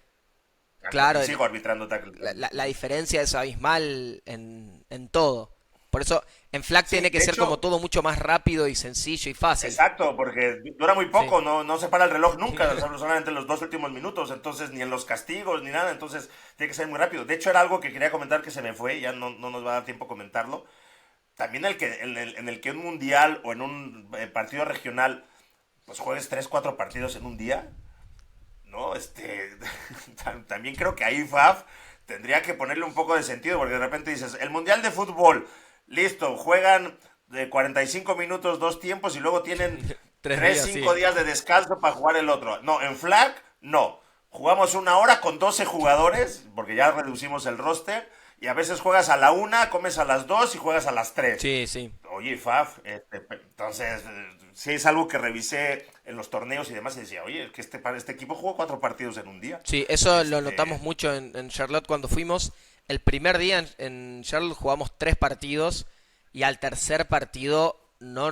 Claro, y sigo arbitrando tackle. la diferencia es abismal en todo. Por eso en flag Sí, tiene que de ser como hecho, todo mucho más rápido y sencillo y fácil. exacto, porque dura muy Sí. poco, no se para el reloj nunca, solamente en los 2 últimos minutos, entonces ni en los castigos ni nada, entonces tiene que ser muy rápido. De hecho, era algo que quería comentar que se me fue, ya no nos va a dar tiempo a comentarlo. También en el que un mundial o en un partido regional, pues juegues 3, 4 partidos en un día, ¿no? También creo que ahí FAF tendría que ponerle un poco de sentido, porque de repente dices, el mundial de fútbol, listo, juegan de 45 minutos 2 tiempos y luego tienen Tres 3 días, sí. 5 días de descanso para jugar el otro. No, en flag, no. Jugamos 1 hora con 12 jugadores, porque ya reducimos el roster, y a veces juegas a la 1, comes a las 2 y juegas a las 3. Sí, sí. Oye, Faf, entonces, sí es algo que revisé en los torneos y demás y decía, oye, que este equipo jugó 4 partidos en un día. Sí, eso lo notamos Este, mucho en Charlotte cuando fuimos. El primer día en Charlotte jugamos 3 partidos y al tercer partido no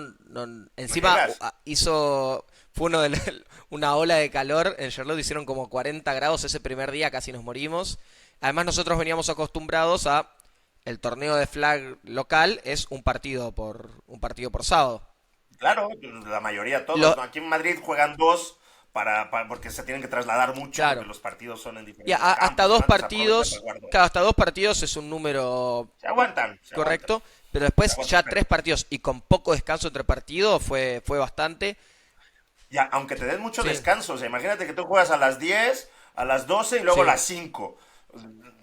encima llegas. fue una ola de calor. En Charlotte hicieron como 40 grados ese primer día, casi nos morimos. Además nosotros veníamos acostumbrados a el torneo de flag local es un partido por sábado. Claro, la mayoría, Lo, todos, ¿no? Aquí en Madrid juegan 2 porque se tienen que trasladar mucho, porque claro. los partidos son en Y diferentes hasta campos y dos demás, entonces aprovechan para partidos, jugar 2. cada hasta 2 partidos es un número Se aguantan, correcto, pero se después aguantan. ya 3 partidos y con poco descanso entre partidos fue bastante. Ya, aunque te den mucho Sí, descanso, o sea, imagínate que tú juegas a las 10, a las 12 y luego a sí, las 5.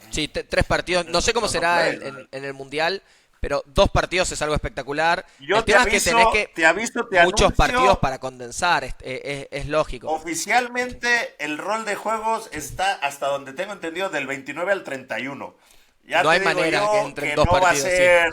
sí, 3 partidos. No sé cómo No será puedes. en el Mundial, pero 2 partidos es algo espectacular. El Yo tema es que tenés que te aviso, te muchos partidos anuncio. para condensar, es lógico. Oficialmente el rol de juegos está hasta donde tengo entendido del 29 al 31. Ya No hay te digo manera que yo entren que dos no va a partidos, sí. ser,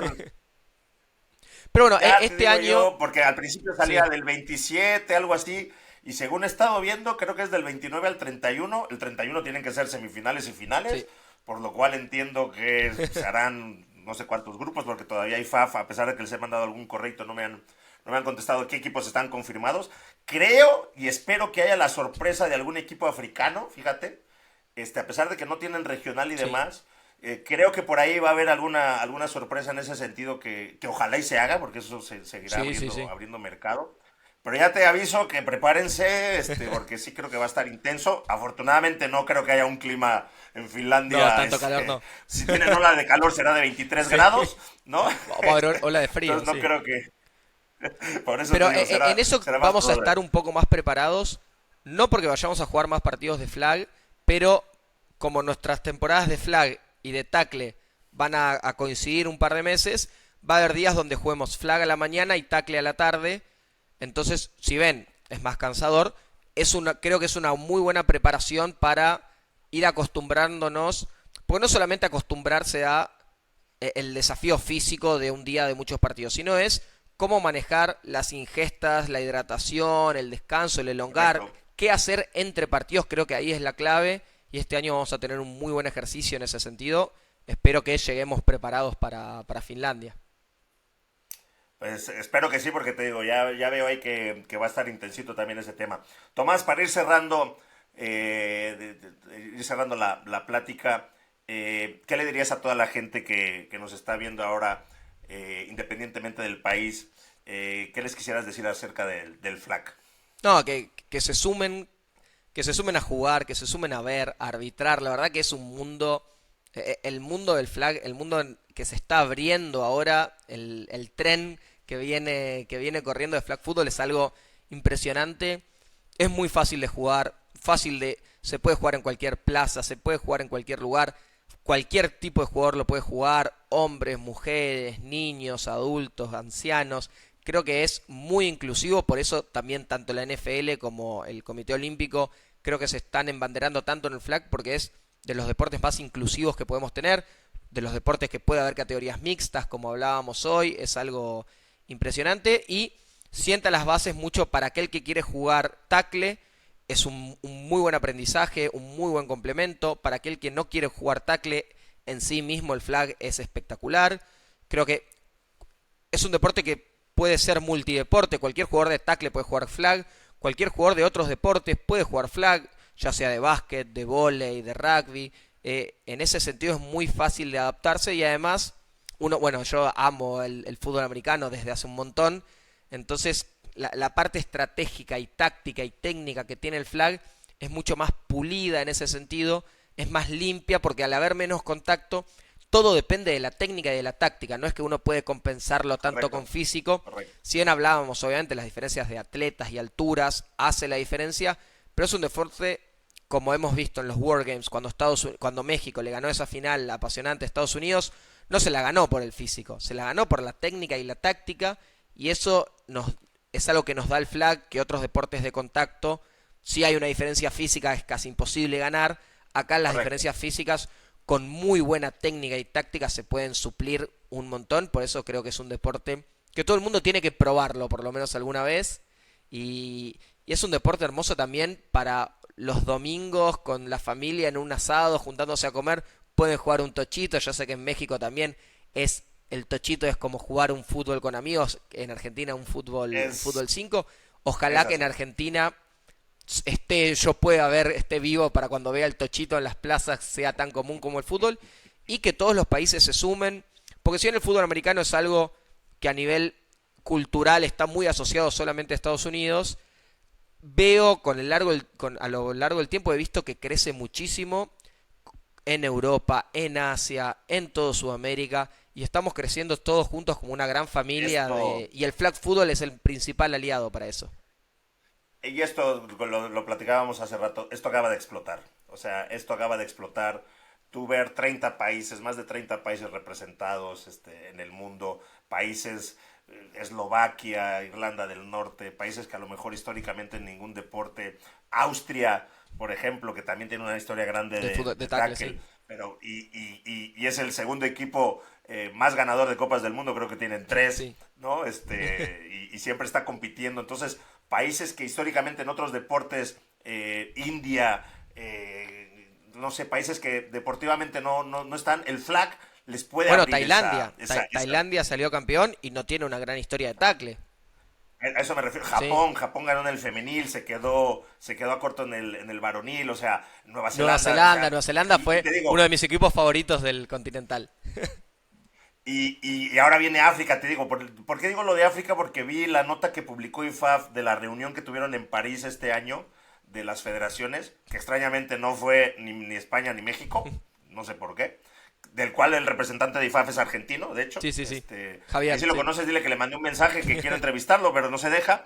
Pero bueno, ya te este digo año, yo, porque al principio salía sí, del 27, algo así, y según he estado viendo, creo que es del 29 al 31. El 31 tienen que ser semifinales y sí. finales, por lo cual entiendo que se harán no sé cuántos grupos, porque todavía hay FAF, a pesar de que les he mandado algún correcto, no me han contestado qué equipos están confirmados. Creo y espero que haya la sorpresa de algún equipo africano, fíjate, a pesar de que no tienen regional y Sí, demás. Creo que por ahí va a haber alguna sorpresa en ese sentido que ojalá y se haga, porque eso seguirá sí, sí, sí. abriendo mercado. Pero ya te aviso que prepárense, porque sí creo que va a estar intenso. Afortunadamente no creo que haya un clima en No, Finlandia. tanto calor no. Si tienen ola de calor será de 23 Sí. grados, ¿no? Va a haber ola de frío, Entonces no sí. creo que... Por eso te Pero digo, en eso será más vamos a probable. estar un poco más preparados, no porque vayamos a jugar más partidos de flag, pero como nuestras temporadas de flag y de tackle van a coincidir un par de meses, va a haber días donde juguemos flag a la mañana y tackle a la tarde. Entonces, si ven, es más cansador, creo que es una muy buena preparación para ir acostumbrándonos, porque no solamente acostumbrarse a el desafío físico de un día de muchos partidos, sino es cómo manejar las ingestas, la hidratación, el descanso, el elongar, Correcto. qué hacer entre partidos, creo que ahí es la clave y este año vamos a tener un muy buen ejercicio en ese sentido. Espero que lleguemos preparados para Finlandia. Pues espero que sí, porque te digo, ya veo ahí que va a estar intensito también ese tema. Tomás, para ir cerrando, ir cerrando la plática, ¿qué le dirías a toda la gente que nos está viendo ahora, independientemente del país? ¿Qué les quisieras decir acerca del FLAC? No, que se sumen a jugar, que se sumen a ver, a arbitrar. La verdad que es un mundo, el mundo del flag, el mundo que se está abriendo ahora, el tren que viene corriendo de flag football es algo impresionante. Es muy fácil de jugar, se puede jugar en cualquier plaza, se puede jugar en cualquier lugar. Cualquier tipo de jugador lo puede jugar, hombres, mujeres, niños, adultos, ancianos. Creo que es muy inclusivo, por eso también tanto la NFL como el Comité Olímpico creo que se están embanderando tanto en el flag porque es de los deportes más inclusivos que podemos tener, de los deportes que puede haber categorías mixtas como hablábamos hoy, es algo impresionante y sienta las bases mucho para aquel que quiere jugar tackle, es un muy buen aprendizaje, un muy buen complemento, para aquel que no quiere jugar tackle en sí mismo el flag es espectacular, creo que es un deporte que puede ser multideporte, cualquier jugador de tackle puede jugar flag, cualquier jugador de otros deportes puede jugar flag, ya sea de básquet, de vóley, de rugby. En ese sentido es muy fácil de adaptarse y además, bueno, yo amo el fútbol americano desde hace un montón, entonces la parte estratégica y táctica y técnica que tiene el flag es mucho más pulida en ese sentido, es más limpia porque al haber menos contacto todo depende de la técnica y de la táctica, no es que uno puede compensarlo tanto con Correcto, físico. correcto. Si bien hablábamos, obviamente, las diferencias de atletas y alturas hace la diferencia, pero es un deporte, como hemos visto en los World Games, cuando México le ganó esa final apasionante a Estados Unidos, no se la ganó por el físico, se la ganó por la técnica y la táctica, y eso es algo que nos da el flag, que otros deportes de contacto, si hay una diferencia física es casi imposible ganar, acá las Correcto. diferencias físicas con muy buena técnica y táctica se pueden suplir un montón, por eso creo que es un deporte que todo el mundo tiene que probarlo por lo menos alguna vez y es un deporte hermoso también para los domingos con la familia en un asado juntándose a comer, pueden jugar un tochito, yo sé que en México también es el tochito es como jugar un fútbol con amigos, en Argentina un Es, fútbol 5. es Ojalá que en así. Argentina yo pueda ver, esté vivo para cuando vea el tochito en las plazas sea tan común como el fútbol y que todos los países se sumen, porque si bien el fútbol americano es algo que a nivel cultural está muy asociado solamente a Estados Unidos, veo a lo largo del tiempo he visto que crece muchísimo en Europa, en Asia, en todo Sudamérica y estamos creciendo todos juntos como una gran familia Esto, y el flag football es el principal aliado para eso. y esto lo platicábamos hace rato, esto acaba de explotar. O sea, esto acaba de explotar. Tú ver 30 países, más de 30 países representados en el mundo, países, Eslovaquia, Irlanda del Norte, países que a lo mejor históricamente en ningún deporte, Austria, por ejemplo, que también tiene una historia grande De fútbol, de de tackle, sí. tackle, pero y es el segundo equipo más ganador de Copas del Mundo, creo que tienen tres, Sí. ¿no? Y siempre está compitiendo. Entonces, países que históricamente en otros deportes, India, no sé, países que deportivamente no están, el flag les puede Bueno, abrir esa... Tailandia salió campeón y no tiene una gran historia de tackle. A eso me refiero. Sí. Japón ganó en el femenil, se quedó a corto en el varonil, o sea, Nueva Nueva Zelanda, o Zelanda, sea, Nueva Zelanda y fue te uno de digo, mis equipos favoritos del Continental. y ahora viene África, te digo, ¿por qué digo lo de África? Porque vi la nota que publicó IFAF de la reunión que tuvieron en París este año de las federaciones, que extrañamente no fue ni España ni México, no sé por qué, del cual el representante de IFAF es argentino, de hecho. Sí, sí, sí. Ahí Javier, si lo sí. conoces, dile que le mandé un mensaje que quiero entrevistarlo, pero no se deja.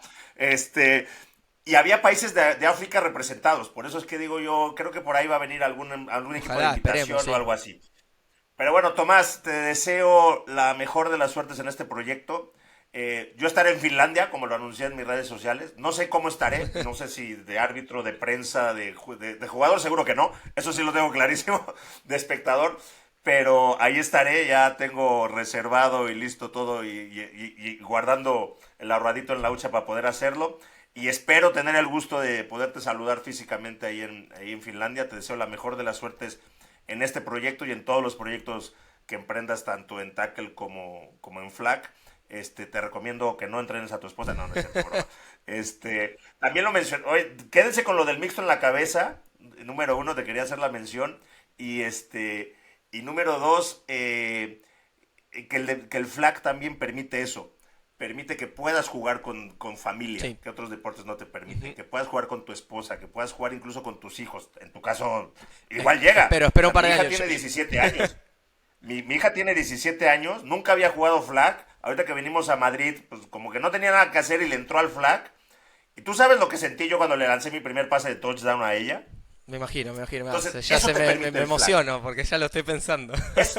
Y había países de África representados, por eso es que digo yo, creo que por ahí va a venir algún equipo de Ojalá, esperemos, invitación o sí. algo así. Pero bueno, Tomás, te deseo la mejor de las suertes en este proyecto. Yo estaré en Finlandia, como lo anuncié en mis redes sociales. No sé cómo estaré, no sé si de árbitro, de prensa, de jugador, seguro que no. Eso sí lo tengo clarísimo, de espectador. Pero ahí estaré, ya tengo reservado y listo todo y guardando el ahorradito en la hucha para poder hacerlo. Y espero tener el gusto de poderte saludar físicamente ahí en Finlandia. Te deseo la mejor de las suertes en este proyecto y en todos los proyectos que emprendas tanto en Tackle como en Flag. Te recomiendo que no entrenes a tu esposa. No, no es cierto, broma. También lo mencioné. Oye, quédense con lo del mixto en la cabeza. Número uno, te quería hacer la mención. Y número dos, que el Flag también permite eso. Permite que puedas jugar con familia, Sí. que otros deportes no te permiten. Ujú. Que puedas jugar con tu esposa, que puedas jugar incluso con tus hijos. En tu caso, igual llega. O Espero sea, un par mi de hija años. tiene 17 años. Mi hija tiene 17 años, nunca había jugado flag. Ahorita que venimos a Madrid, pues como que no tenía nada que hacer y le entró al flag. Y tú sabes lo que sentí yo cuando le lancé mi primer pase de touchdown a ella. Me imagino, me imagino. Entonces, Ya eso se te me, permite me el flag. emociono porque ya lo estoy pensando. Es,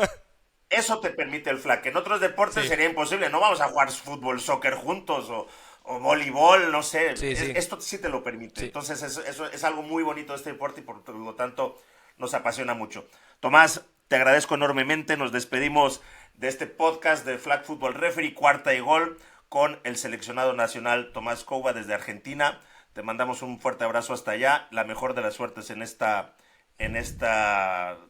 Eso te permite el flag. En otros deportes Sí, sería imposible. No vamos a jugar fútbol, soccer juntos o voleibol, no sé. sí, sí, Esto sí te lo permite. sí. Entonces, eso es algo muy bonito de este deporte y por lo tanto nos apasiona mucho. Tomás, te agradezco enormemente. Nos despedimos de este podcast de Flag Football Referee, cuarta y gol, con el seleccionado nacional Tomás Couva desde Argentina. Te mandamos un fuerte abrazo hasta allá. La mejor de las suertes en esta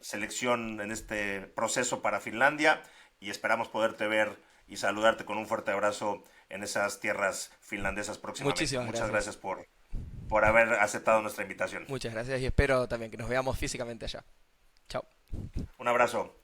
selección, en este proceso para Finlandia y esperamos poderte ver y saludarte con un fuerte abrazo en esas tierras finlandesas próximamente. Muchísimas Muchas gracias. gracias por haber aceptado nuestra invitación. Muchas gracias y espero también que nos veamos físicamente allá. Chao. Un abrazo.